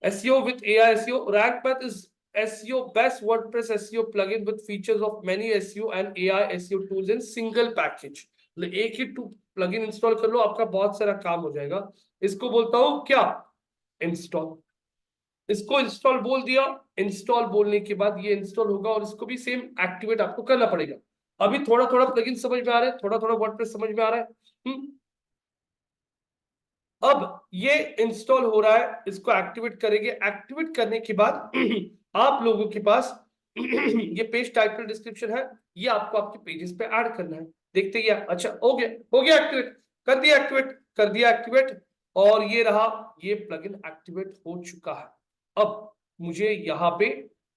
है। SEO with AI SEO, rank math is SEO best WordPress SEO plugin with features of many SEO and AI SEO tools in single package। एक ही प्लगइन इंस्टॉल कर लो, आपका बहुत सारा काम हो जाएगा। इसको बोलता हूं क्या? इंस्टॉल। इसको इंस्टॉल बोल दिया। इंस्टॉल बोलने के बाद ये इंस्टॉल होगा और इसको भी सेम एक्टिवेट आपको करना पड़ेगा। अभी थोड़ा थोड़ा प्लगइन समझ में आ रहा है, थोड़ा थोड़ा वर्डप्रेस समझ में आ रहा है। अब ये इंस्टॉल हो रहा है, इसको एक्टिवेट करेंगे। एक्टिवेट करने के बाद आप लोगों के पास ये पेज टाइटल डिस्क्रिप्शन है, ये आपको आपके पेजेस पे ऐड करना है। देखते गया, अच्छा हो गया एक्टिवेट, कर दिया एक्टिवेट, और ये रहा, ये प्लगइन एक्टिवेट हो चुका है। अब मुझे यहाँ पे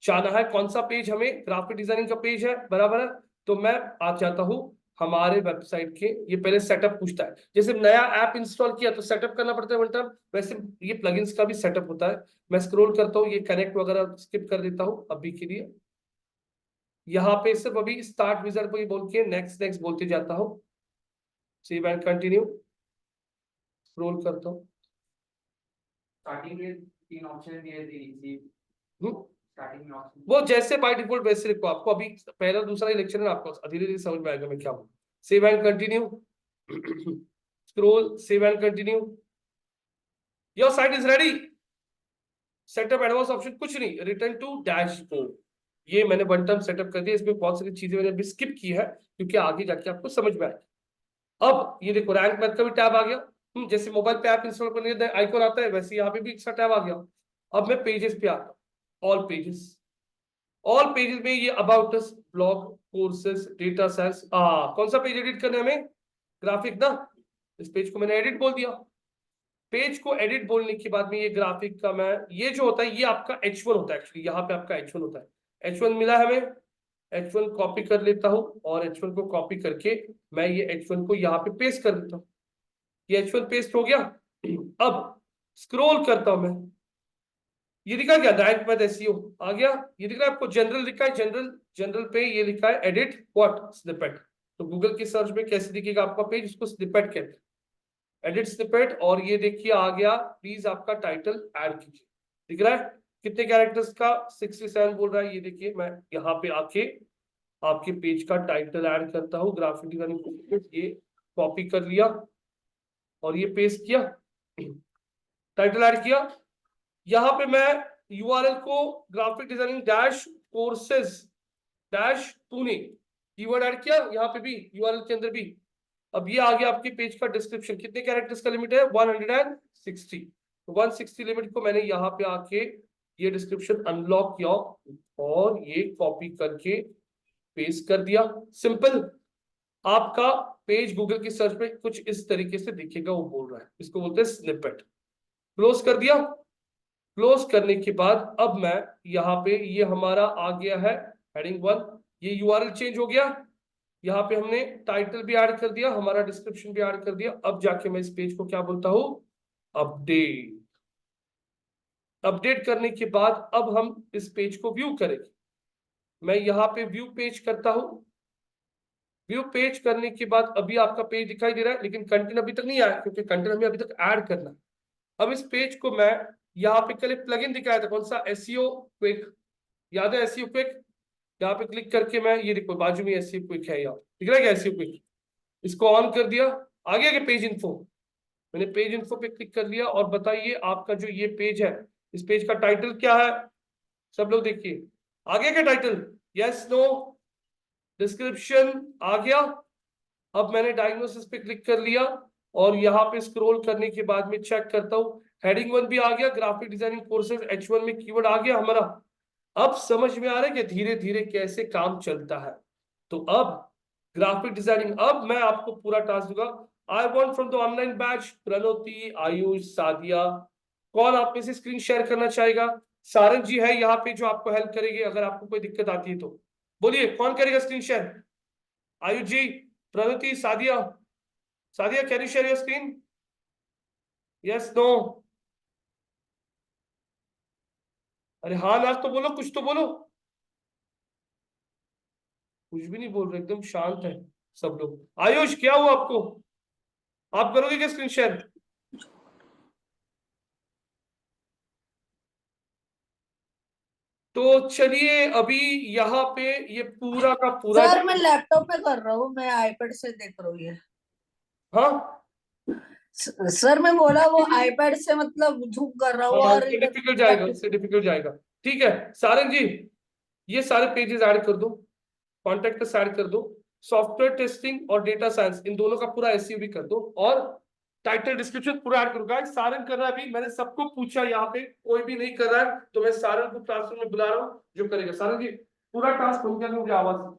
जाना है, कौन सा पेज? हमें ग्राफिक डिजाइनिंग का पेज है, बराबर है। तो मैं आ जाता हूँ हमारे वेबसाइट के, ये पहले सेटअप पूछता है। जैसे नया ऐप इंस्टॉल किया तो सेटअप करना पड़ता है वन टाइम, वैसे ये प्लगइन्स का भी सेटअप होता है। मैं स्क्रॉल करता हूँ, ये कनेक्ट वगैरह स्किप कर देता हूँ अभी के लिए। यहाँ पे सिर्फ अभी स्टार्ट विजार्ड को ही बोल के नेक्स्ट बोलते जाता हूँ। सेव एंड कंटिन्यू, स्क्रॉल करता हूँ।
स्टार्टिंग में 3 ऑप्शन दिए थे इसी स्टार्टिंग में ऑप्शन,
वो जैसे बाय डिफॉल्ट वैसे लिखो। आपको अभी पहला दूसरा ही लेक्चर है, आपको धीरे धीरे समझ में आएगा मैं क्या बोलूं। Save and continue, scroll, save and continue. Your site is ready. Setup advance option कुछ नहीं, रिटर्न टू डैशबोर्ड। ये मैंने वन टाइम सेटअप कर दिया। इसमें बहुत सारी चीजें मैंने अभी स्किप की है क्योंकि आगे जाके आपको समझ में आएगा। अब ये देखो रैंक मैथ का भी टैब आ गया। जैसे मोबाइल पे ऐप इंस्टॉल करने के आइकॉन आता है, वैसे यहाँ पे भी एक्स्ट्रा टैब आ गया। अब मैं पेजेस पे आता हूँ, ऑल पेजेस में ये about us, blog, courses, data science. कौन सा पेज एडिट करना है हमें? ग्राफिक ना। इस पेज को मैंने एडिट बोल दिया। पेज को एडिट बोलने के बाद में ये ग्राफिक का मैं, ये जो होता है ये आपका H1 होता है। एक्चुअली यहाँ पे आपका H1 होता है। H1 मिला है हमें, H1 कॉपी कर लेता हूँ, और H1 को कॉपी करके मैं ये H1 को यहाँ पे पेस्ट कर देता हूँ। ये H1 पेस्ट हो गया। अब स्क्रॉल करता हूं मैं, ये लिखा क्या? रैंक मैथ SEO आ गया। ये दिख रहा है आपको, जनरल लिखा है, जनरल पे ये लिखा है एडिट व्हाट स्निपेट। तो गूगल की सर्च में कैसे दिखेगा आपका पेज? उसको स्निपेट कहते हैं, एडिट स्निपेट। और ये देखिए आ गया, प्लीज आपका टाइटल ऐड कीजिए। दिख रहा है कितने कैरेक्टर्स का? 67 बोल रहा है। ये देखिए मैं यहाँ पे आके आपके पेज का टाइटल ऐड करता हूँ। ग्राफिक डिजाइनिंग ये कॉपी कर लिया और ये पेस्ट किया, टाइटल ऐड किया। यहाँ पे मैं URL को graphic designing dash courses dash Pune keyword add किया, यहाँ पे भी URL के अंदर भी। अब ये आ गया आपके पेज का डिस्क्रिप्शन। कितने कैरेक्टर्स का लिमिट है? 160। तो 160 लिमिट को मैंने यहाँ पे आके ये डिस्क्रिप्शन अनलॉक किया और ये कॉपी करके पेस्ट कर दिया। सिंपल। आपका पेज गूगल की सर्च में कुछ इस तरीके से दिखेगा, वो बोल रहा है, इसको बोलते हैं स्निपेट। क्लोज कर दिया। क्लोज करने के बाद अब मैं यहाँ पे, ये हमारा आ गया है हेडिंग 1, ये URL चेंज हो गया। यहाँ पे हमने टाइटल भी ऐड कर दिया, हमारा डिस्क्रिप्शन भी ऐड कर दिया। अब जाके मैं इस पेज को क्या बोलता हूँ? अपडेट। अपडेट करने के बाद अब हम इस पेज को व्यू करेंगे। मैं यहाँ पे व्यू पेज करता हूँ। व्यू पेज करने के बाद अभी आपका पेज दिखाई दे रहा है, लेकिन कंटेंट अभी तक नहीं आया क्योंकि कंटेंट हमें अभी तक ऐड करना है। अब इस पेज को मैं, यहाँ पे कल प्लगइन दिखाया था, कौन सा? SEO क्विक, याद है SEO क्विक? यहाँ पे क्लिक करके मैं, ये देखो बाजू में SEO क्विक है, यहाँ दिख रहा है क्या SEO क्विक? इसको ऑन कर दिया। आ गया क्या पेज इन्फो? मैंने पेज इन्फो पे क्लिक कर लिया। और बताइए आपका जो ये पेज है, इस पेज का टाइटल क्या है? सब लोग देखिए, आ गया क्या टाइटल? Yes no? डिस्क्रिप्शन आ गया। अब मैंने डायग्नोसिस पे क्लिक कर लिया और यहाँ पे स्क्रॉल करने के बाद में चेक करता हूँ, हेडिंग 1 भी आ गया, ग्राफिक डिजाइनिंग कोर्सेज H1 में कीवर्ड आ गया हमारा। अब समझ में आ रहा है कि धीरे धीरे कैसे काम चलता है। तो अब ग्राफिक डिजाइनिंग, अब मैं आपको पूरा टास्क दूंगा। I want from the online batch Pranoti, Ayush, Sadia, कौन आप में से स्क्रीन शेयर करना चाहेगा? सारंग जी है यहाँ पे जो आपको हेल्प करेगी अगर आपको कोई दिक्कत आती है तो। बोलिए कौन करेगा screen share? Ayush ji, Pranoti, Sadia. Sadia, can you share your screen? Yes, no? अरे हाँ ना तो बोलो, कुछ तो बोलो। कुछ भी नहीं बोल रहे, एकदम शांत है सब लोग। आयुष, क्या हुआ आपको? आप करोगे क्या स्क्रीन शेयर? तो चलिए अभी यहाँ पे ये पूरा का पूरा।
सर मैं लैपटॉप पे कर रहा हूँ, मैं आईपैड से देख रहा हूँ ये।
हाँ
सर मैं बोला वो आईपैड से मतलब जूम कर रहा हूँ
हाँ,
और
उससे
इधर
डिफिकल्ट जाएगा,
लैपटॉप।
उससे डिफिकल्ट जाएगा। ठीक है सारंग जी, ये सारे पेजेस ऐड कर दो, कॉन्टेक्ट ऐड कर दो, सॉफ्टवेयर टेस्टिंग और डेटा साइंस इन दोनों का पूरा एसईओ भी कर दो, और टाइटल डिस्क्रिप्शन पूरा ऐड करो। गाइस सारंग कर रहा है अभी, मैंने सबको पूछा यहाँ पे कोई भी नहीं कर रहा है, तो मैं सारंग को क्लासरूम में बुला रहा हूँ जो करेगा। सारंग जी पूरा टास्क बंद कर, मुझे आवाज।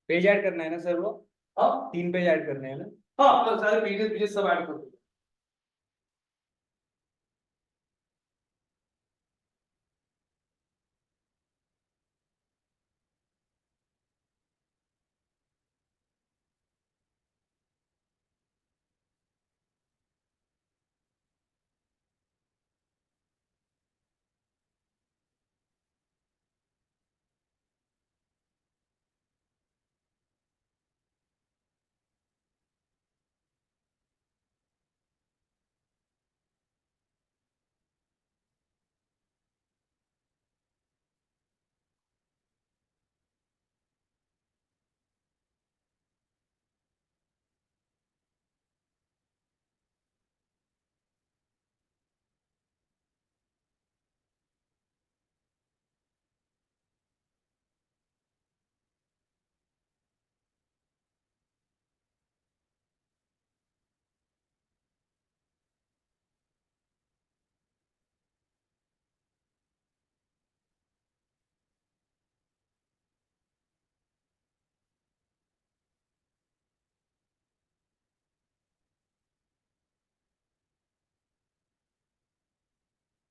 पेज ऐड करना है ना सर वो?
हाँ
3 पेज ऐड करने हैं ना?
हाँ, अपना सारे पेजेस पेजेस सब ऐड कर दो।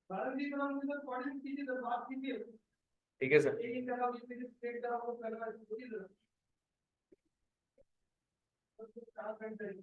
सारंग जी थोड़ा मुझे कोऑर्डिनेट कीजिए, जरा बात कीजिए। ठीक है सर। एक तरह ये पेजेस स्ट्रेट तरह आपको करना है, बोलिए जरा। स्टार्ट करते हैं।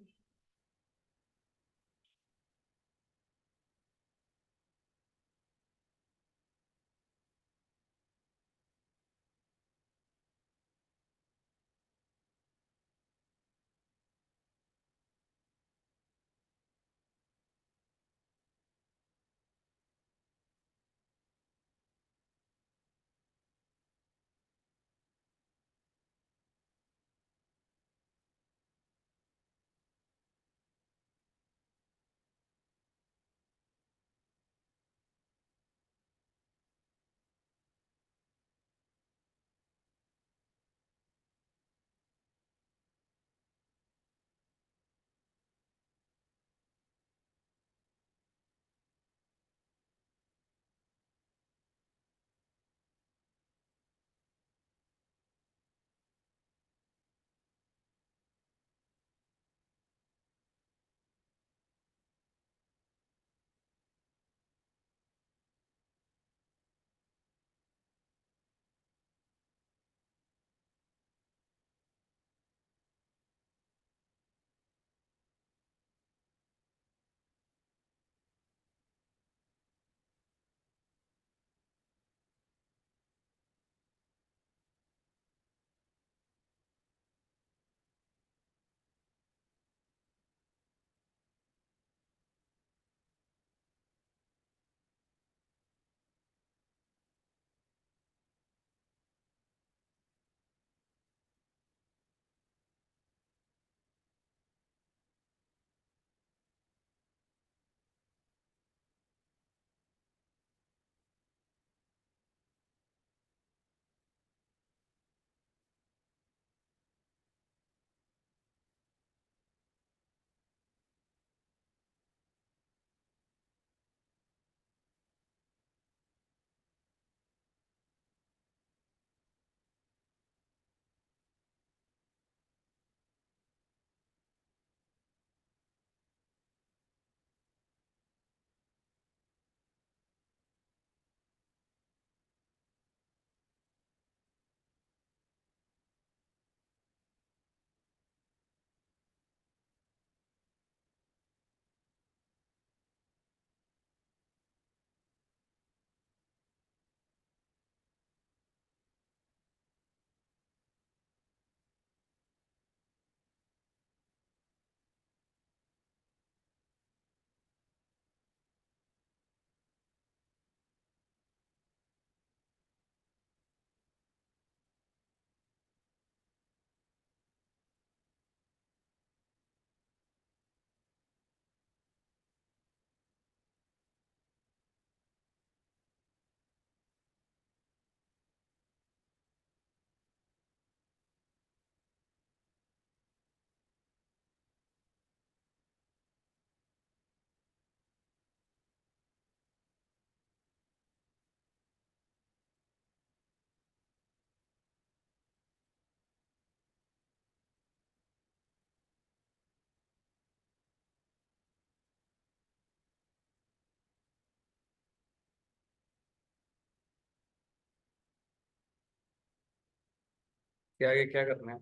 क्या आगे क्या करना है?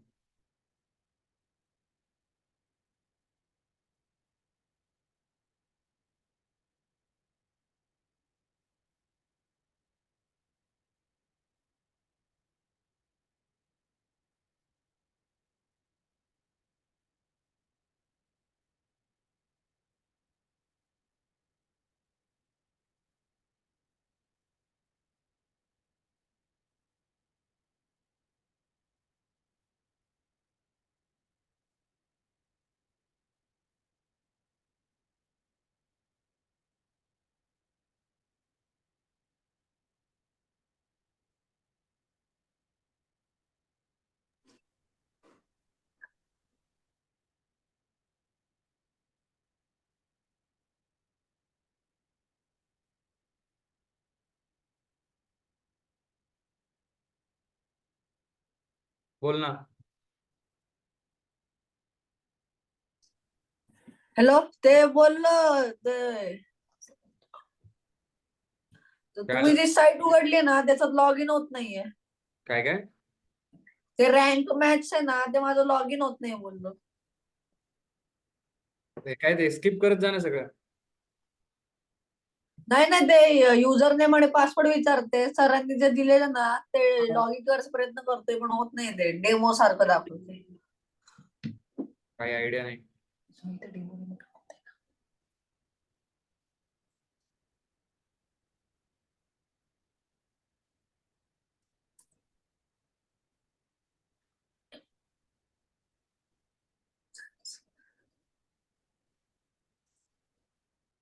बोलना.
हॅलो ते बोललं
काय
तुम्ही जी साईट उघडली ना त्याच्यात लॉग इन होत नाहीये.
काय काय?
ते रँक मॅच आहे ना ते माझं लॉग इन होत नाहीये बोललो.
ते काय ते स्किप करत जाणं सगळं.
नाही नाही ते युजर नेम आणि पासवर्ड विचारते. सरांनी जे दिलेलं ना ते लॉग इन करायचा प्रयत्न करतोय पण होत नाही. ते डेमो सारखं दाखवते.
काही आयडिया नाही.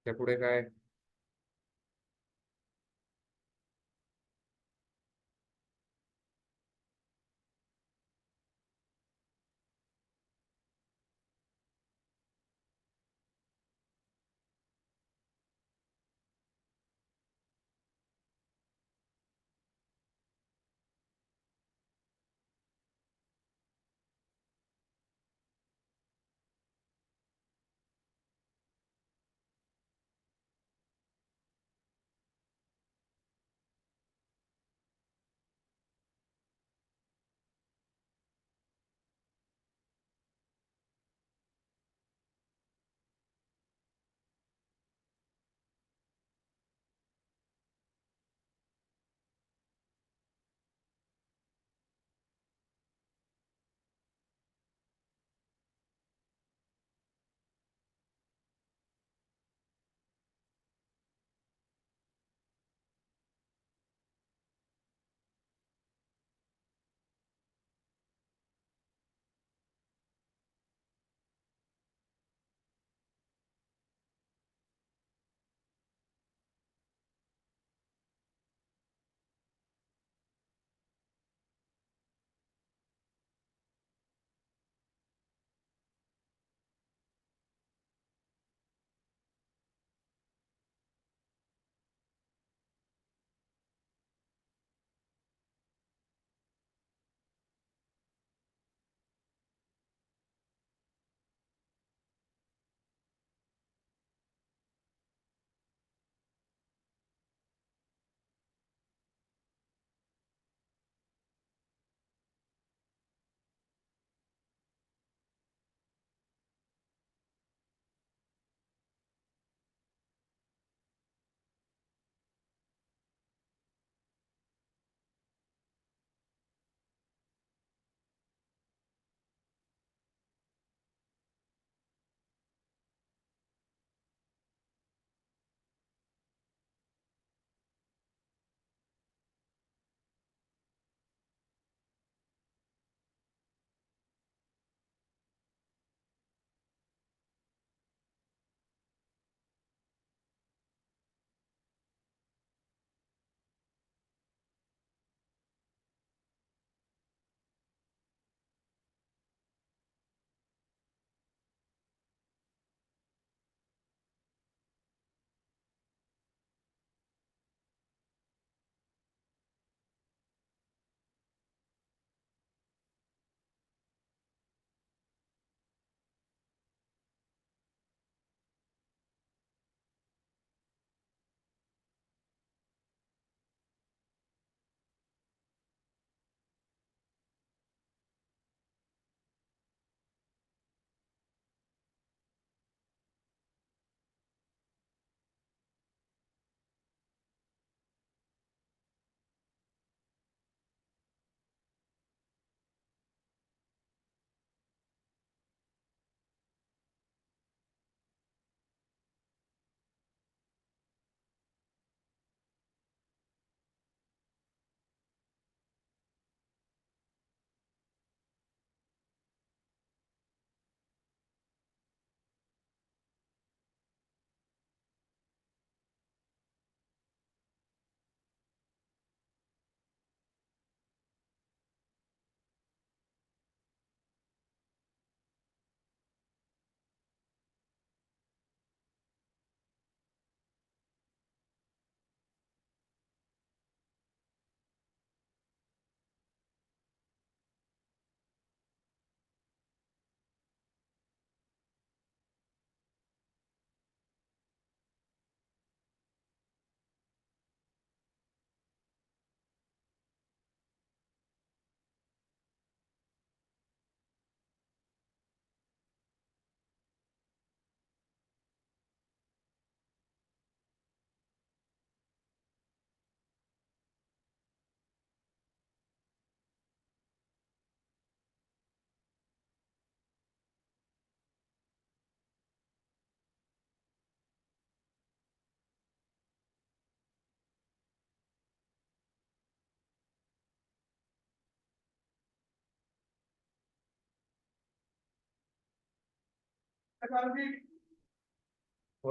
त्या पुढे काय? हो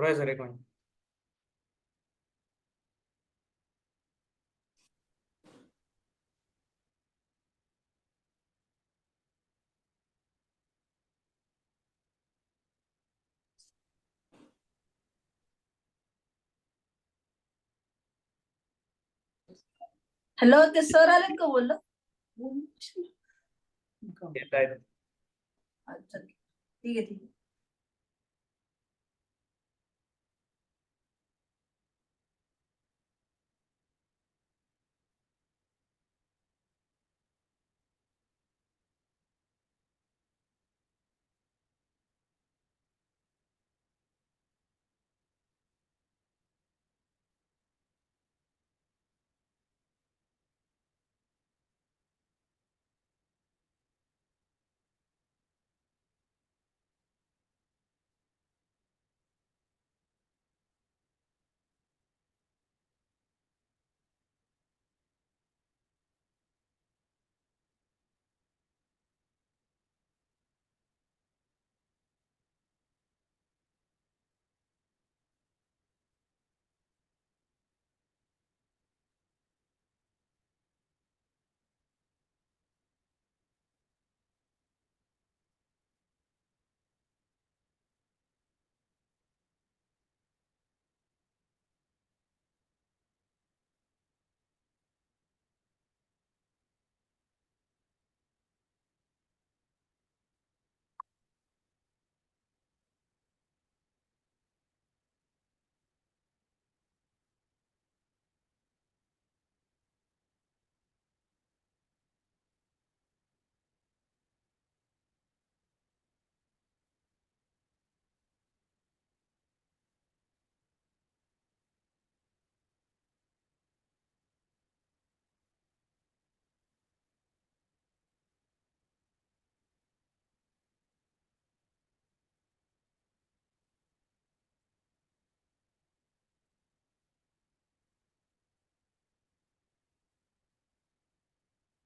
रहा है सर एक मिनट।
हॅलो, ते सर आलेत का बोललं?
येत आहेत.
अच्छा, ठीक आहे ठीक आहे.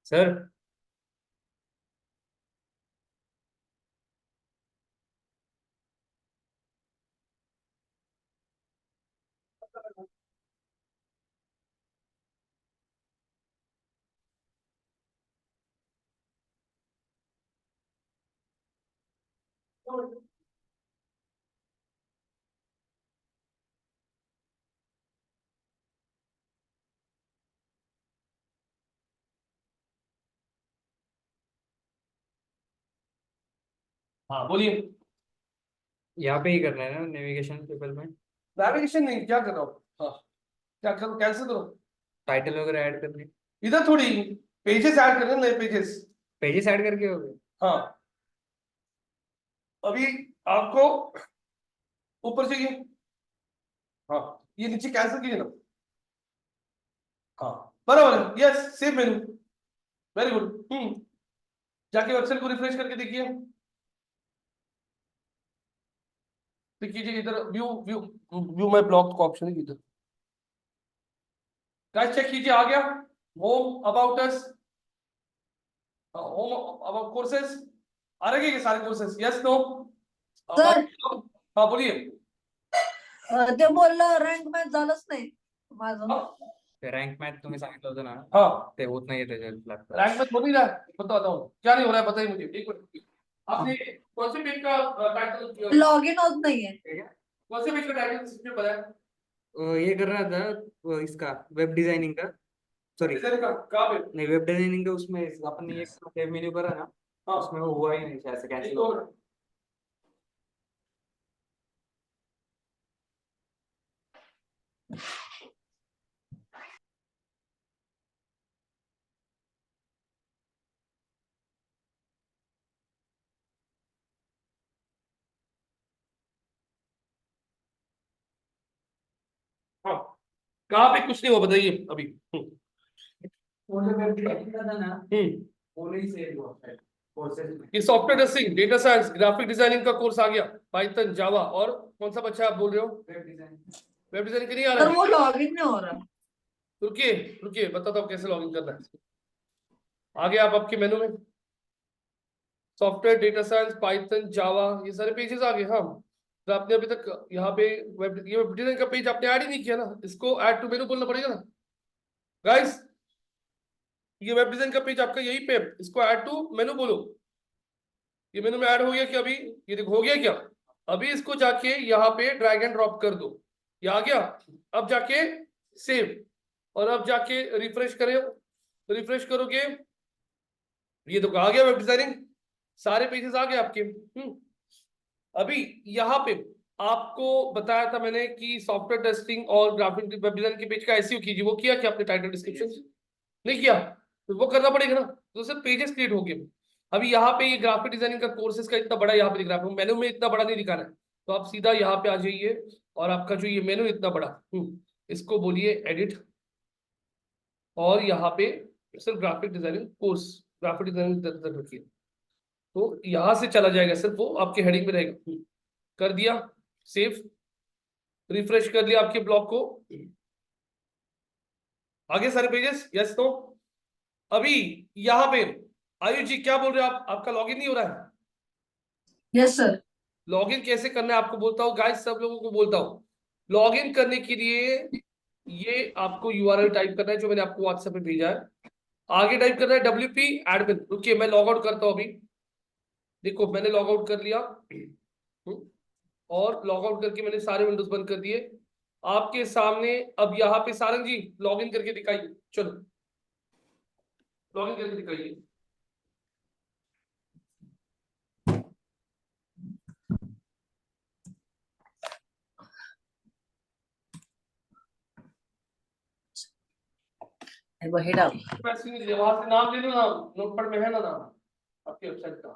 सर
हाँ बोलिए।
यहाँ पे ही करना है ना नेविगेशन टेबल में?
नैविगेशन नहीं, क्या कर रहा हूँ? हाँ, क्या करो, कैंसिल करो।
टाइटल वगैरह ऐड करने?
इधर थोड़ी पेजेस ऐड करने, नए पेजेस।
पेजेस ऐड करके हो गए?
हाँ, अभी आपको ऊपर चाहिए। हाँ, ये नीचे कैंसिल कीजिए ना। हाँ, बराबर, yes, save menu, very good. जाके एक्सेल को रिफ्रेश करके देखिए। फिर कीजिए इधर view view view my blog का ऑप्शन है इधर। गाइस चेक कीजिए, आ गया। Home, about us, home, about courses, आ रहे हैं ये सारे कोर्सेज? Yes, no?
सर,
हाँ बोलिए।
ते बोललं रँक मॅच झालंच नाही माझं.
रँक मॅच तुम्ही सांगितलं होतं ना,
हाँ,
ते होत नाहीये त्याच्यात लागतं.
रैंक में हो नहीं रहा है, बताता हूँ क्या नहीं हो रहा है, बताइए मुझे एक मिनट। आपने कौन से पेज का टाइटल,
लॉग इन होत नाहीये.
कौन से पेज का टाइटल इसमें बताया?
ये कर रहा था इसका वेब डिजाइनिंग का, सॉरी
डिजाइन का कहाँ पे?
नहीं, वेब डिजाइनिंग का उसमें अपन ने एक सेव मेन्यू करा ना,
हाँ,
उसमें वो हुआ ही नहीं, शायद से
एक
कैंसिल हो
और।
गया.
हाँ, कहाँ पे कुछ नहीं हुआ, बताइए अभी।
वो जो वेब डिजाइनिंग का था ना,
हम्म
वो नहीं सेव हुआ है कोर्सेज में.
ये software testing, data science, graphic designing का कोर्स आ गया, पाइथन, जावा, और कौन सा बच्चा आप बोल रहे हो?
Web designing.
वेब डिजाइनिंग नहीं आ रहा
तर
है?
वो लॉग इन नहीं हो रहा.
रुकिए रुकिए, बताता हूँ कैसे लॉगिन करना है। आ गया आप आपके मेनू में? सॉफ्टवेयर, डेटा साइंस, पाइथन, जावा, ये सारे पेजेस आ गए। हाँ, तो आपने अभी तक यहाँ पे ये वेब डिजाइन का पेज आपने ऐड ही नहीं किया ना, इसको ऐड टू मेनू बोलना पड़ेगा ना गाइस। ये वेब डिजाइन का पेज आपका यही पे है, इसको ऐड टू मेनू बोलो। ये मेनू में ऐड हो गया क्या अभी? ये देखो हो गया क्या? अभी इसको जाके यहाँ पे ड्रैग एंड ड्रॉप कर दो, ये आ गया। अब जाके सेव, और अब जाके रिफ्रेश करें, रिफ्रेश करोगे ये तो आ गया वेब डिजाइनिंग, सारे पेजेस आ गए आपके। अभी यहाँ पे आपको बताया था मैंने कि सॉफ्टवेयर टेस्टिंग और ग्राफिक वेब डिजाइन के पेज का एसईओ कीजिए, वो किया क्या आपने? टाइटल डिस्क्रिप्शन नहीं किया तो वो करना पड़ेगा ना, तो सिर्फ पेजेस क्रिएट हो गए। अभी यहाँ पे ये ग्राफिक डिजाइनिंग का कोर्सेज का इतना बड़ा यहाँ पे दिख रहा है, मेनू में इतना बड़ा नहीं दिखाना है, तो आप सीधा यहाँ पे आ जाइए और आपका जो ये मेनू इतना बड़ा, इसको बोलिए एडिट, और यहाँ पे सिर्फ graphic designing course, graphic designing तक रखिए, तो यहाँ से चला जाएगा, सिर्फ वो आपके हेडिंग में रहेगा। कर दिया सेव, रिफ्रेश कर लिया आपके ब्लॉग को, आगे सारे पेजेस, यस तो। अभी यहाँ पे आयुष जी क्या बोल रहे हो आप? आपका लॉगिन नहीं हो रहा है?
Yes sir.
लॉगिन कैसे करना है आपको बोलता हूँ गाइस, सब लोगों को बोलता हूँ। लॉगिन करने के लिए ये आपको यूआरएल टाइप करना है जो मैंने आपको व्हाट्सएप पे भेजा है, आगे टाइप करना है WP एडमिन। रुकिए मैं लॉग आउट करता हूँ अभी, देखो मैंने लॉग आउट कर लिया, और लॉग आउट करके मैंने सारे विंडोज बंद कर दिए आपके सामने। अब यहाँ पे सारंग जी लॉगिन करके दिखाइए, चलो लॉगिन करके दिखाइए।
हेड आप
पैसे नहीं दिए, वहां से नाम ले लो, नाम नोटपैड में है ना नाम आपकी वेबसाइट का।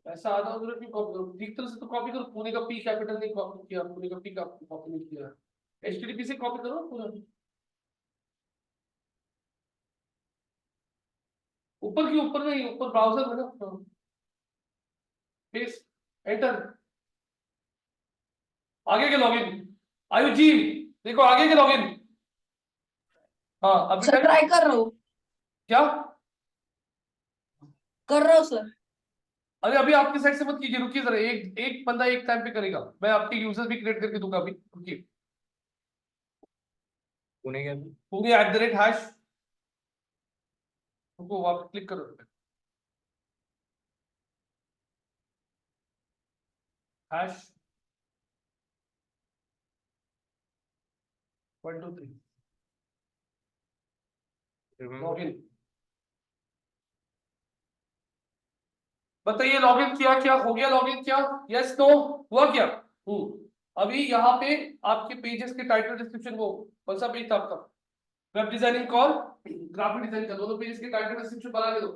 पैसा आधा उधर क्यों कॉपी करो? ठीक तरह से तो कॉपी करो, पूरे का पी कैपिटल नहीं कॉपी किया, पूरे का पी का कॉपी नहीं किया, HTTP से कॉपी करो पूरा, ऊपर की ऊपर नहीं, ऊपर ब्राउजर में ना, पेस्ट एंटर, आगे के लॉगिन। आयुष जी देखो आगे के लॉगिन, हाँ अभी
सर ट्राई कर रहा हूँ,
क्या?
कर रहा हूँ सर।
अरे अभी आपकी साइड से मत कीजिए, रुकिए जरा, एक एक बंदा एक टाइम पे करेगा, मैं आपके यूजर भी क्रिएट करके दूंगा अभी, रुकिए। पुणे क्या? पुणे @ रुको वापस क्लिक करो, हैश 1 2 3 लॉगिन। बताइए लॉगिन किया क्या? हो गया लॉगिन क्या? यस नो हुआ क्या? अभी यहाँ पे आपके पेजेस के टाइटल डिस्क्रिप्शन, वो कौन सा पेज था आपका? Web designing call graphic design का, दोनों पेजेस के टाइटल डिस्क्रिप्शन बना के दो।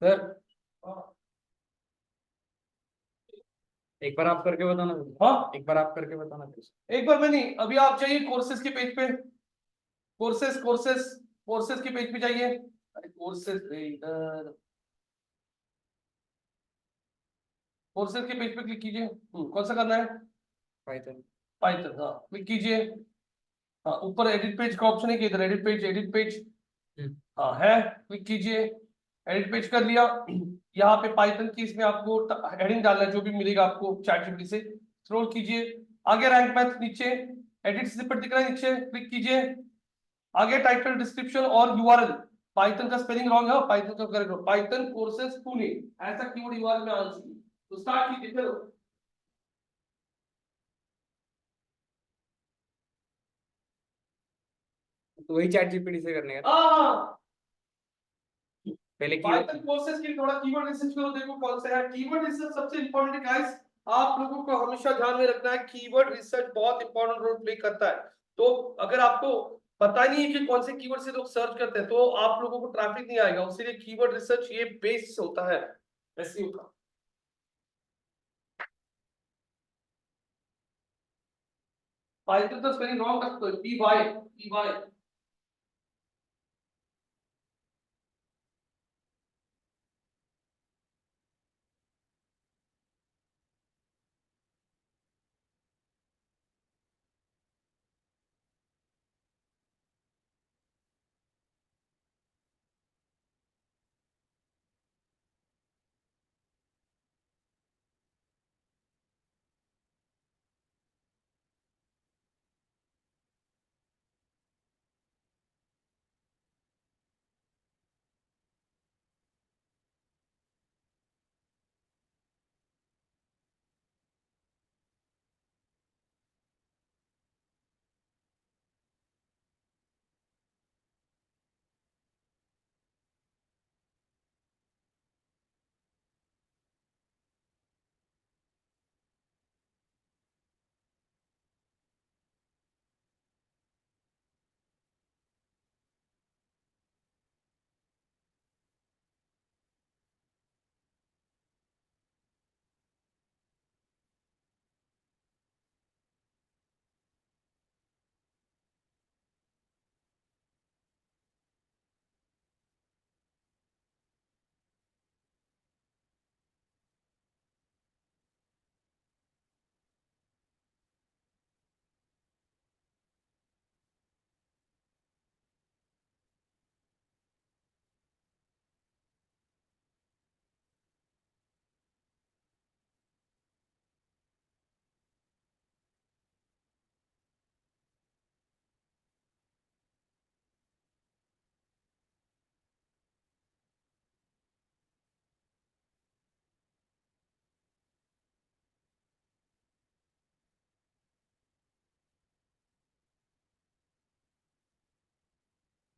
सर
एक बार आप करके बताना।
हाँ
एक बार आप करके बताना प्लीज।
एक बार में नहीं, अभी आप चाहिए कोर्सेज के पेज पे, कोर्सेज कोर्सेज कोर्सेज के पेज पे जाइए। अरे कोर्सेज इधर, कोर्सेज के पेज पे क्लिक कीजिए। कौन सा करना है?
पाइथन।
पाइथन, हाँ क्लिक कीजिए। हाँ ऊपर एडिट पेज का ऑप्शन है कि इधर एडिट पेज, एडिट पेज हाँ है, क्लिक कीजिए। एडिट पेज कर लिया। यहाँ पे पाइथन की इसमें आपको हेडिंग डालना है, जो भी मिलेगा आपको चैटजीपीटी से। स्क्रॉल कीजिए आगे, रैंक मैथ नीचे, एडिट स्निपेट दिख रहा है नीचे, क्लिक कीजिए। आगे टाइटल, डिस्क्रिप्शन और यूआरएल। पाइथन का स्पेलिंग रॉन्ग है, पाइथन का करेक्ट हो, पाइथन कोर्सेज पुणे ऐसा कीवर्ड यूआरएल में आना चाहिए। तो स्टार्ट कीजिए चलो।
तो वही चैट जीपीटी से करने का।
हाँ
पहले
पाइथन कोर्सेज के थोड़ा कीवर्ड रिसर्च करो, देखो कौन से है कीवर्ड रिसर्च। सबसे इंपॉर्टेंट है गाइस, आप लोगों को हमेशा ध्यान में रखना है, कीवर्ड रिसर्च बहुत इंपॉर्टेंट रोल प्ले करता है। तो अगर आपको पता नहीं है कि कौन से कीवर्ड से लोग सर्च करते हैं, तो आप लोगों को ट्रैफिक नहीं आएगा। उसीलिए कीवर्ड रिसर्च ये बेस होता है एसईओ का। पाइथन का स्पेलिंग रॉन्ग रखते हो, पी वाई।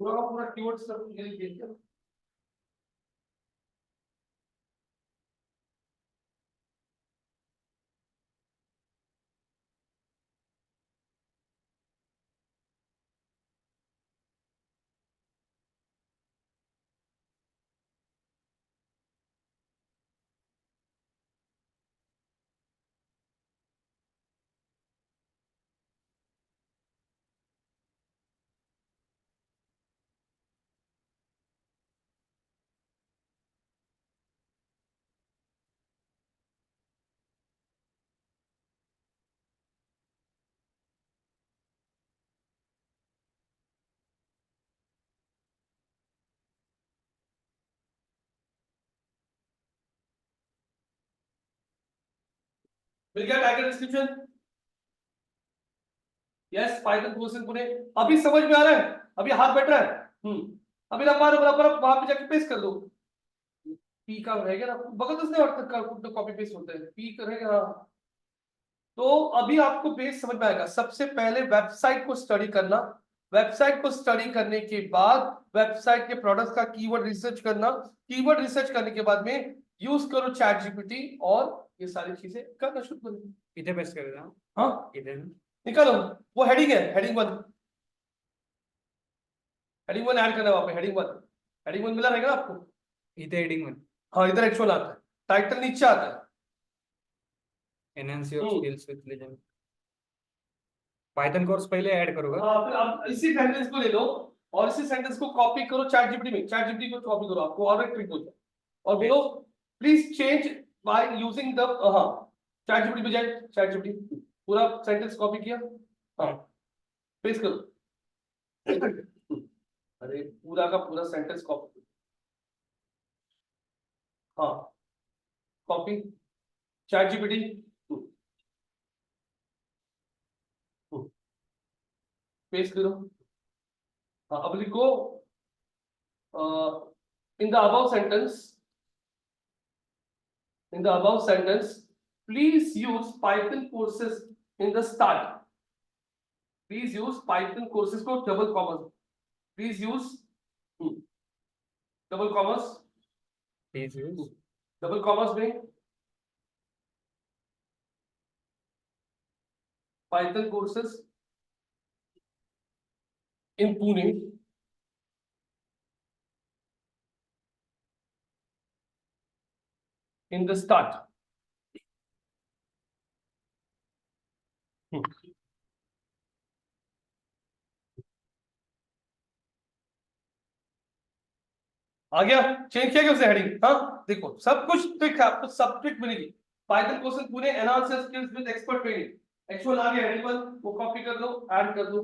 पूरा का पूरा कीवर्ड सब देखिए। मिल गया title description? Yes Python courses Pune. अभी समझ में आ रहा है? अभी हाथ बैठ रहा है? अभी लंबा बराबर वहां पे जाके पेस्ट कर दो। पी का रहेगा ना बगल तो उसने और कॉपी पेस्ट होता है, पी करेगा। तो अभी आपको बेस समझ में आएगा। सबसे पहले वेबसाइट को स्टडी करना, वेबसाइट को स्टडी करने के बाद वेबसाइट के प्रोडक्ट्स का कीवर्ड रिसर्च करना, कीवर्ड रिसर्च करने के बाद में यूज करो चैट जीपीटी और ये सारी चीजें करना शुरू करो।
इधर पेस्ट कर देना।
हाँ
इधर
निकालो, वो हेडिंग है, heading one, heading one add करना है वहां पे, हेडिंग वन, हेडिंग वन मिला रहेगा आपको।
इधर हेडिंग वन।
हाँ इधर H1 आता है, टाइटल नीचे आता है।
Enhance your skills with legend. Python course पहले ऐड करोगे।
हाँ फिर आप इसी सेंटेंस को ले लो और इसी सेंटेंस को कॉपी करो चैट जीपीटी में, चैट जीपीटी को कॉपी करो, आपको और एक ट्रिक होता है, और बोलो please change by using the, हाँ चैट जीपीटी पे जाए, चैट जीपीटी पूरा सेंटेंस कॉपी किया, हाँ पेस्ट करो। अरे पूरा का पूरा सेंटेंस कॉपी, हाँ कॉपी चैट जीपीटी, पेस्ट करो। हाँ अब लिखो in the above sentence please use Python courses in the start. Please use Python courses को double commas, please use double commas,
please use
double commas में Python courses in Pune in the start. आ गया, change किया गया उसने heading, हाँ देखो सब कुछ ट्रिक है, आपको सब ट्रिक मिलेगी। Python question Pune enhance your skills with expert training, actual आ गया हेडिंग 1, वो कॉपी कर लो, ऐड कर दो।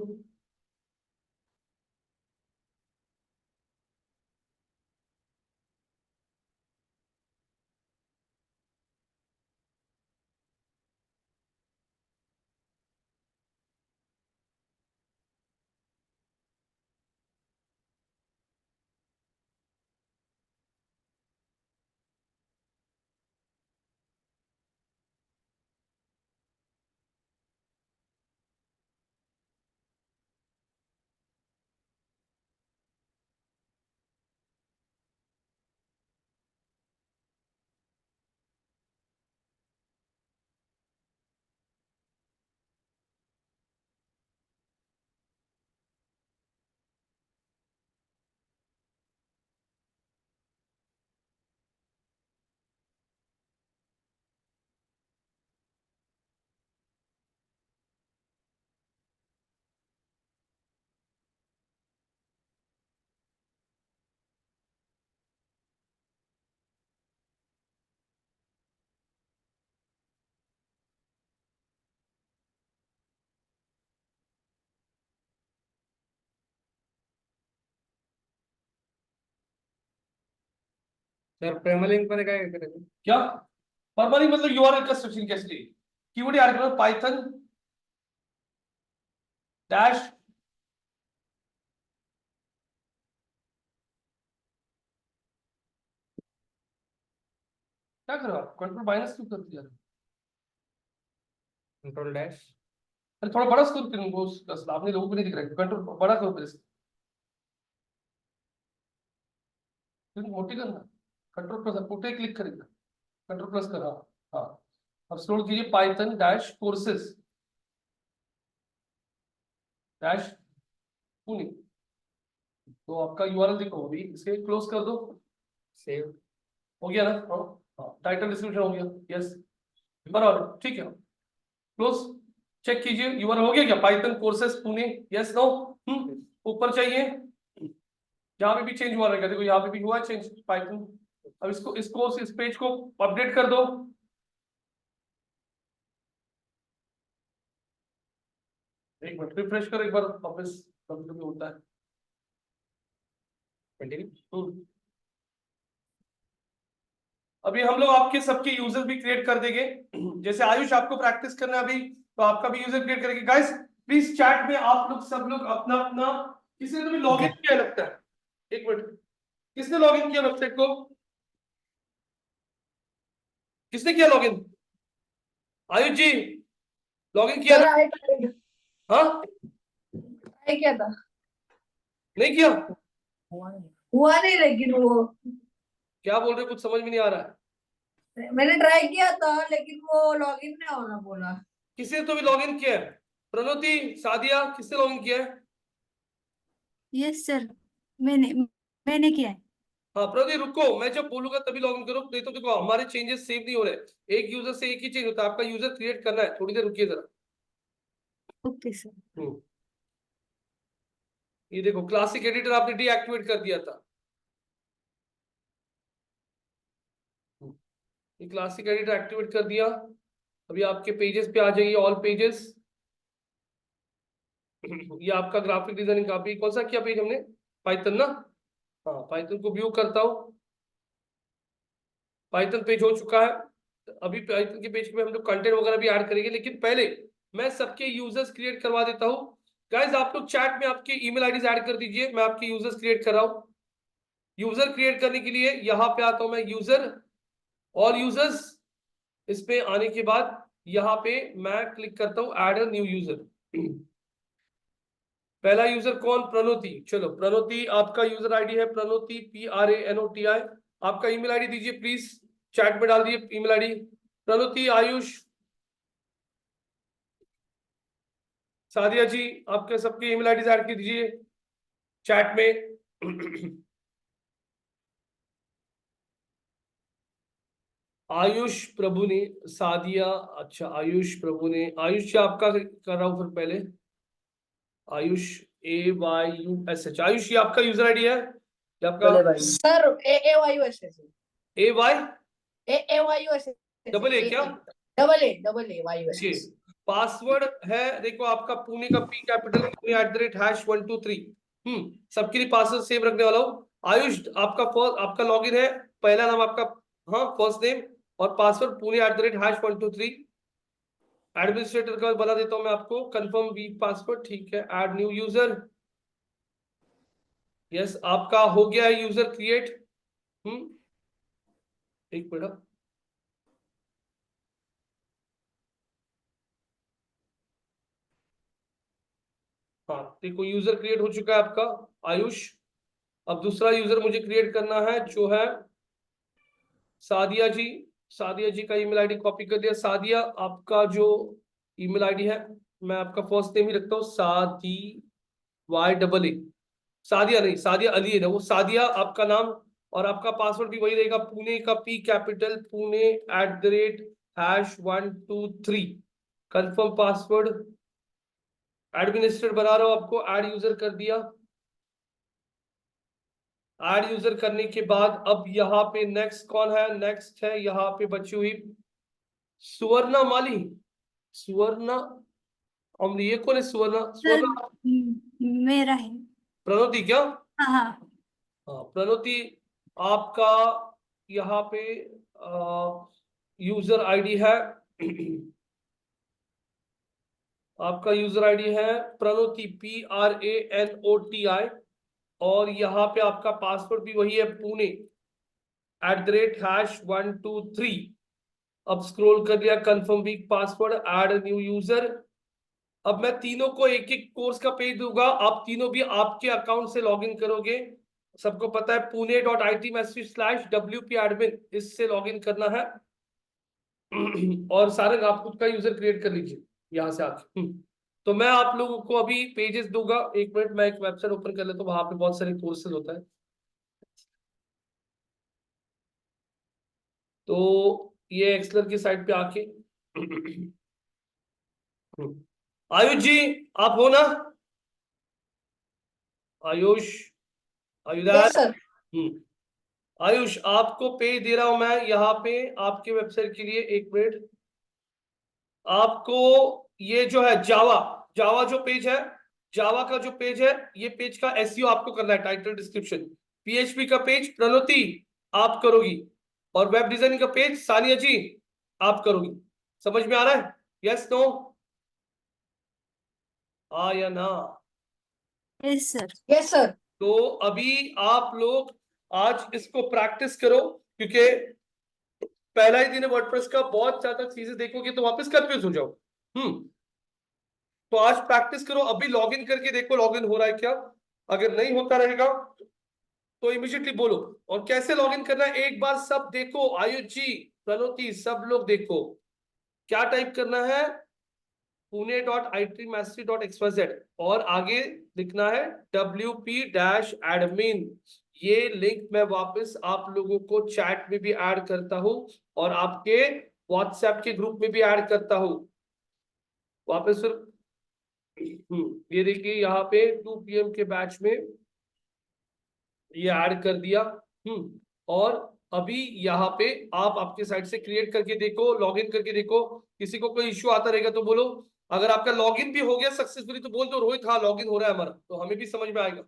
सर प्रेमलिंग पर काय करायचं?
क्या परमानेंट मतलब यूआरएल का स्ट्रक्चर कैसे चाहिए, कीवर्ड याद करो पाइथन डैश क्या करो आप कंट्रोल माइनस क्यों कर दिया,
कंट्रोल डैश
अरे थोड़ा बड़ा स्कोर करूँ वो आपने लोगों को नहीं दिख रहा है, कंट्रोल बड़ा करो प्लीज, मोटी करना, कंट्रोल प्लस मोटे क्लिक करेगा, कंट्रोल प्लस कर, हाँ हाँ अब स्क्रॉल कीजिए Python dash courses dash Pune, तो आपका यूआरएल देखो अभी, इसे क्लोज कर दो,
सेव
हो गया ना, हाँ हाँ टाइटल डिस्क्रिप्शन हो गया, यस बराबर ठीक है, क्लोज चेक कीजिए यूआरएल हो गया क्या, Python courses Pune, yes no, ऊपर चाहिए यहाँ पे भी चेंज हुआ रहेगा, देखो यहाँ पे भी हुआ चेंज पाइथन, अब इसको इस कोर्स इस पेज को अपडेट कर दो, एक मिनट रिफ्रेश करो एक बार वापस, कभी कभी होता है।
कंटिन्यू।
अभी हम लोग आपके सबके यूजर्स भी क्रिएट कर देंगे, जैसे आयुष आपको प्रैक्टिस करना अभी, तो आपका भी यूजर क्रिएट करेंगे। गाइस प्लीज चैट में आप लोग सब लोग अपना अपना, किसी ने तो भी लॉग इन किया लगता है, एक मिनट किसने लॉग इन किया वेबसाइट को, किसने किया log in, Ayush ji log in किया
सर
ना,
ट्राई
हाँ
किया था,
नहीं किया,
हुआ नहीं, लेकिन वो
क्या बोल रहे हो, कुछ समझ में नहीं आ रहा है,
मैंने ट्राई किया था लेकिन वो लॉगिन नहीं होना बोला।
किसी ने तो भी लॉग इन किया है, प्रणोति सादिया किसने लॉग इन किया है,
यस सर, मैंने मैंने किया है।
हाँ प्रदीप रुको, मैं जब बोलूंगा तभी लॉगिन करो, नहीं तो देखो हमारे चेंजेस सेव नहीं हो रहे, एक यूजर से एक ही चेंज होता है, आपका यूजर क्रिएट करना है, थोड़ी देर रुकिए जरा।
Okay sir.
ये देखो क्लासिक एडिटर आपने डीएक्टिवेट कर दिया था, ये क्लासिक एडिटर एक्टिवेट कर दिया। अभी आपके पेजेस पे आ जाइए, ऑल पेजेस। ये आपका ग्राफिक डिजाइनिंग का कौन सा किया पेज हमने, पाइथन ना, हाँ पाइथन को व्यू करता हूँ, पाइथन पेज हो चुका है। अभी पाइथन के पेज पे हम लोग कंटेंट वगैरह भी ऐड करेंगे, लेकिन पहले मैं सबके यूजर्स क्रिएट करवा देता हूँ। गाइस आप लोग चैट में आपके ईमेल आईडीज ऐड कर दीजिए, मैं आपके यूजर्स क्रिएट कर रहा हूँ। यूजर क्रिएट करने के लिए यहाँ पे आता हूँ मैं, यूजर, ऑल यूजर्स। इस पे आने के बाद यहाँ पे मैं क्लिक करता हूँ ऐड अ न्यू यूजर। पहला यूजर कौन, प्रणोति। चलो प्रणोति, आपका यूजर आईडी है प्रणोति, PRANOTI। आपका ईमेल आईडी दीजिए प्लीज, चैट में डाल दिए ईमेल आईडी। प्रणोति, आयुष, सादिया जी, आपके सबके ईमेल आईडी ऐड कर दीजिए चैट में। आयुष प्रभु ने, सादिया, अच्छा आयुष प्रभु ने, आयुष जी आपका कर रहा हूं फिर पहले, आयुष AYUSH, आयुष ये आपका यूजर आईडी है, ये आपका
sir AYUSH
AY double A क्या,
डबल ए YUSH।
जी पासवर्ड है देखो आपका पुणे का P कैपिटल @#123। सबके लिए पासवर्ड सेम रखने वाला हूँ। आयुष आपका फर्स्ट, आपका लॉगिन है, पहला नाम आपका, हाँ फर्स्ट नेम, और पासवर्ड पुणे @#123। एडमिनिस्ट्रेटर का बता देता हूं मैं आपको, कंफर्म वीक पासवर्ड, ठीक है, ऐड न्यू यूजर। यस आपका हो गया है यूजर क्रिएट। एक मिनट, हाँ देखो यूजर क्रिएट हो चुका है आपका आयुष। अब दूसरा यूजर मुझे क्रिएट करना है जो है सादिया जी। सादिया जी का ईमेल आईडी कॉपी कर दिया। सादिया आपका जो ईमेल आईडी है, मैं आपका फर्स्ट नेम ही रखता हूँ, सादी YAA, सादिया नहीं, सादिया अली है ना वो, सादिया आपका नाम, और आपका पासवर्ड भी वही रहेगा, पुणे का P capital Pune @#123। Confirm password, administrator बना रहा हूं आपको, ऐड यूजर कर दिया। ऐड यूजर करने के बाद अब यहाँ पे नेक्स्ट कौन है, नेक्स्ट है यहाँ पे बची हुई सुवर्णा माली, सुवर्णा अमली, ये कौन है सुवर्णा, सुवर्णा
मेरा है।
प्रणोति क्या,
हाँ हाँ।
हाँ प्रणोति आपका यहाँ पे यूजर आईडी है, आपका यूजर आईडी है प्रणोति PRANOTI, और यहाँ पे आपका पासवर्ड भी वही है, पुणे @#123। अब स्क्रॉल कर लिया, confirm week password, add new user. अब मैं तीनों को एक एक कोर्स का पेज दूंगा, आप तीनों भी आपके अकाउंट से लॉगिन करोगे। सबको पता है pune.it/WP admin, इससे लॉगिन करना है। और सारंग आप खुद का यूजर क्रिएट कर लीजिए यहाँ से आके। तो मैं आप लोगों को अभी पेजेस दूंगा, एक मिनट मैं एक वेबसाइट ओपन कर लेता हूँ, वहां पे बहुत सारे कोर्सेज होता है। तो ये एक्सलर की साइट पे आके आयुष जी आप हो ना, आयुष, आयुष
यस सर।
आयुष आपको पेज दे रहा हूं मैं यहाँ पे आपके वेबसाइट के लिए, एक मिनट। आपको ये जो है जावा, जावा जो पेज है, जावा का जो पेज है, ये पेज का SEO आपको करना है, टाइटल डिस्क्रिप्शन। PHP का पेज प्रणोति आप करोगी, और वेब डिजाइनिंग का पेज सानिया जी आप करोगी। समझ में आ रहा है, यस नो, या ना।
Yes sir.
Yes sir.
तो अभी आप लोग आज इसको प्रैक्टिस करो, क्योंकि पहला ही दिन है वर्डप्रेस का, बहुत ज्यादा चीजें देखोगे तो वापस कंफ्यूज हो जाओ। तो आज प्रैक्टिस करो, अभी लॉगिन करके देखो लॉगिन हो रहा है क्या, अगर नहीं होता रहेगा तो इमीडिएटली बोलो। और कैसे लॉगिन करना है एक बार सब देखो, आयुष जी, प्रणोति, सब लोग देखो। क्या टाइप करना है, pune.itmastery.xyz, और आगे लिखना है WP-admin। ये लिंक मैं वापस आप लोगों को चैट में भी ऐड करता हूं और आपके व्हाट्सएप के ग्रुप में भी ऐड करता हूं वापस फिर। ये देखिए यहाँ पे 2 PM के बैच में ये ऐड कर दिया। और अभी यहाँ पे आप आपके साइड से क्रिएट करके देखो, लॉगिन करके देखो। किसी को कोई इश्यू आता रहेगा तो बोलो। अगर आपका लॉगिन भी हो गया सक्सेसफुली तो बोल दो रोहित हाँ लॉगिन हो रहा है हमारा, तो हमें भी समझ में आएगा।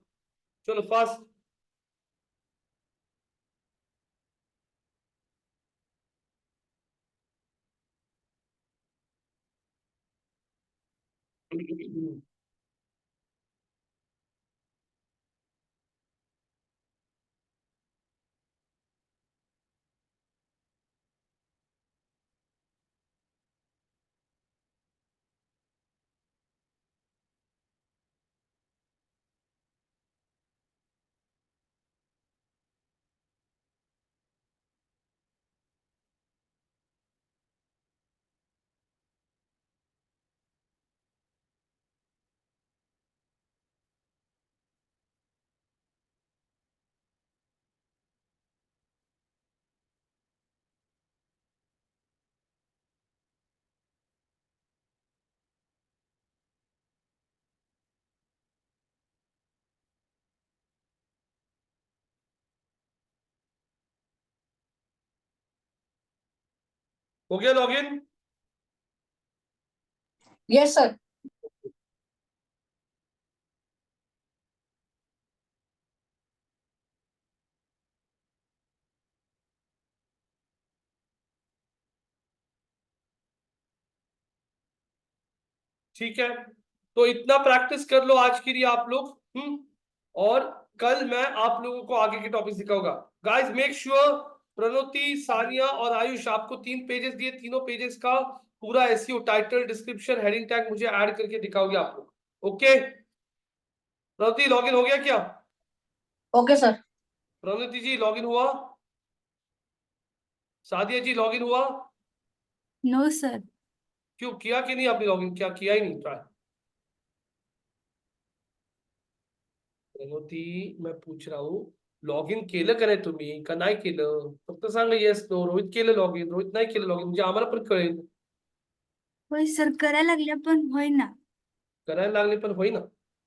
चलो फास्ट। हो गया लॉगिन?
Yes sir.
ठीक है, तो इतना प्रैक्टिस कर लो आज के लिए आप लोग। और कल मैं आप लोगों को आगे के टॉपिक सिखाऊंगा। गाइस मेक श्योर प्रणोति, सानिया और आयुष आपको 3 पेजेस दिए, तीनों पेजेस का पूरा SEO title, description, heading tag मुझे ऐड करके दिखाओगे आप लोग। ओके प्रणोति लॉगिन हो गया क्या?
Okay sir.
Pranoti ji login हुआ? सादिया जी लॉगिन हुआ?
No sir.
क्यों किया कि नहीं आपने लॉगिन? क्या किया ही नहीं ट्राई? प्रणोति मैं पूछ रहा हूँ लॉगिन केलं का नाही तुम्ही का नाही केलं? फक्त सांगा येस नो. रोहित केलं लॉगिन, रोहित नाही केलं लॉगिन, म्हणजे आम्हाला पण कळेल.
होय सर करायला लागल्या पण होईना.
करायला लागले पण होईना.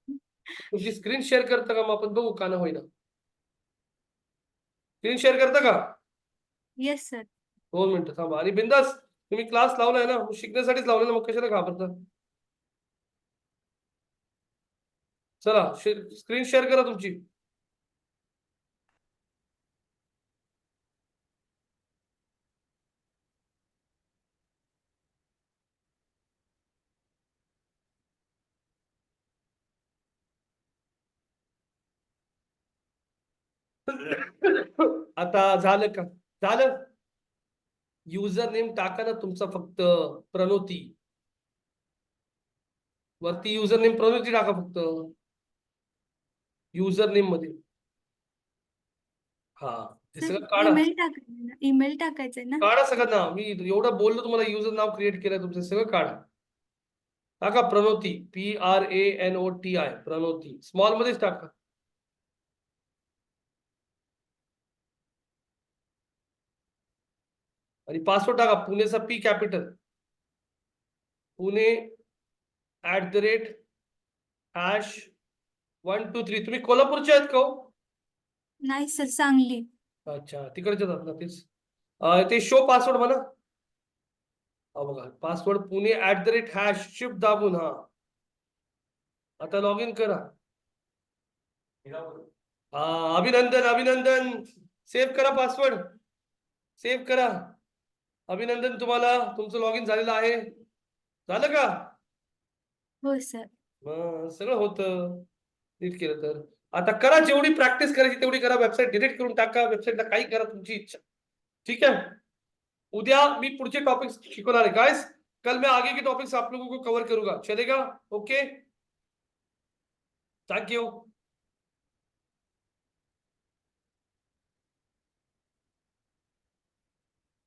तुमची स्क्रीन शेअर करता का? मग आपण बघू का ना होईना. स्क्रीन शेअर करता का?
Yes sir.
2 मिनिटं थांबा. आणि बिंदास तुम्ही क्लास लावलाय ना, शिकण्यासाठीच लावलाय ना, मग कशाला घाबरता? चला स्क्रीन शेअर करा तुमची. आता झालं का? झालं. युजर नेम टाका ना तुमचा फक्त प्रणोती. वरती युजर नेम प्रणोती टाका फक्त युजर नेम मध्ये. हा हे सगळं काढा.
ईमेल टाकायचं ना, ईमेल टाकायचंय ना.
काढा सगळं नाव. मी एवढं बोललो तुम्हाला युजर नाव क्रिएट केलंय तुमचं, सगळं काढा. टाका प्रणोती, PRANOTI प्रणोती स्मॉल मध्येच टाका. आणि पासवर्ड टाका पुणेचा P कॅपिटल, पुणे @#123. तुम्ही कोल्हापूरचे आहेत का हो?
नाही सर सांगली.
अच्छा तिकडचे जात ना तेच. ते शो पासवर्ड म्हणा. बघा पासवर्ड पुणे @ शिफ्ट दाबून. हा आता लॉग इन करा. अभिनंदन अभिनंदन. सेव्ह करा पासवर्ड, सेव्ह करा. अभिनंदन तुम्हाला, तुमचं लॉग इन झालेलं आहे. झालं का?
हो सर.
सगळं होतं नीट केलं तर. आता करा, जेवढी प्रॅक्टिस करायची तेवढी करा. वेबसाईट डिलीट करून टाका, वेबसाईटला काही करा तुमची इच्छा. ठीक है, उद्या मी पुढचे टॉपिक्स शिकवणार आहे गाइस. कल मैं आगे के टॉपिक्स आप लोगों को कवर करूंगा. चलेगा? Okay thank you.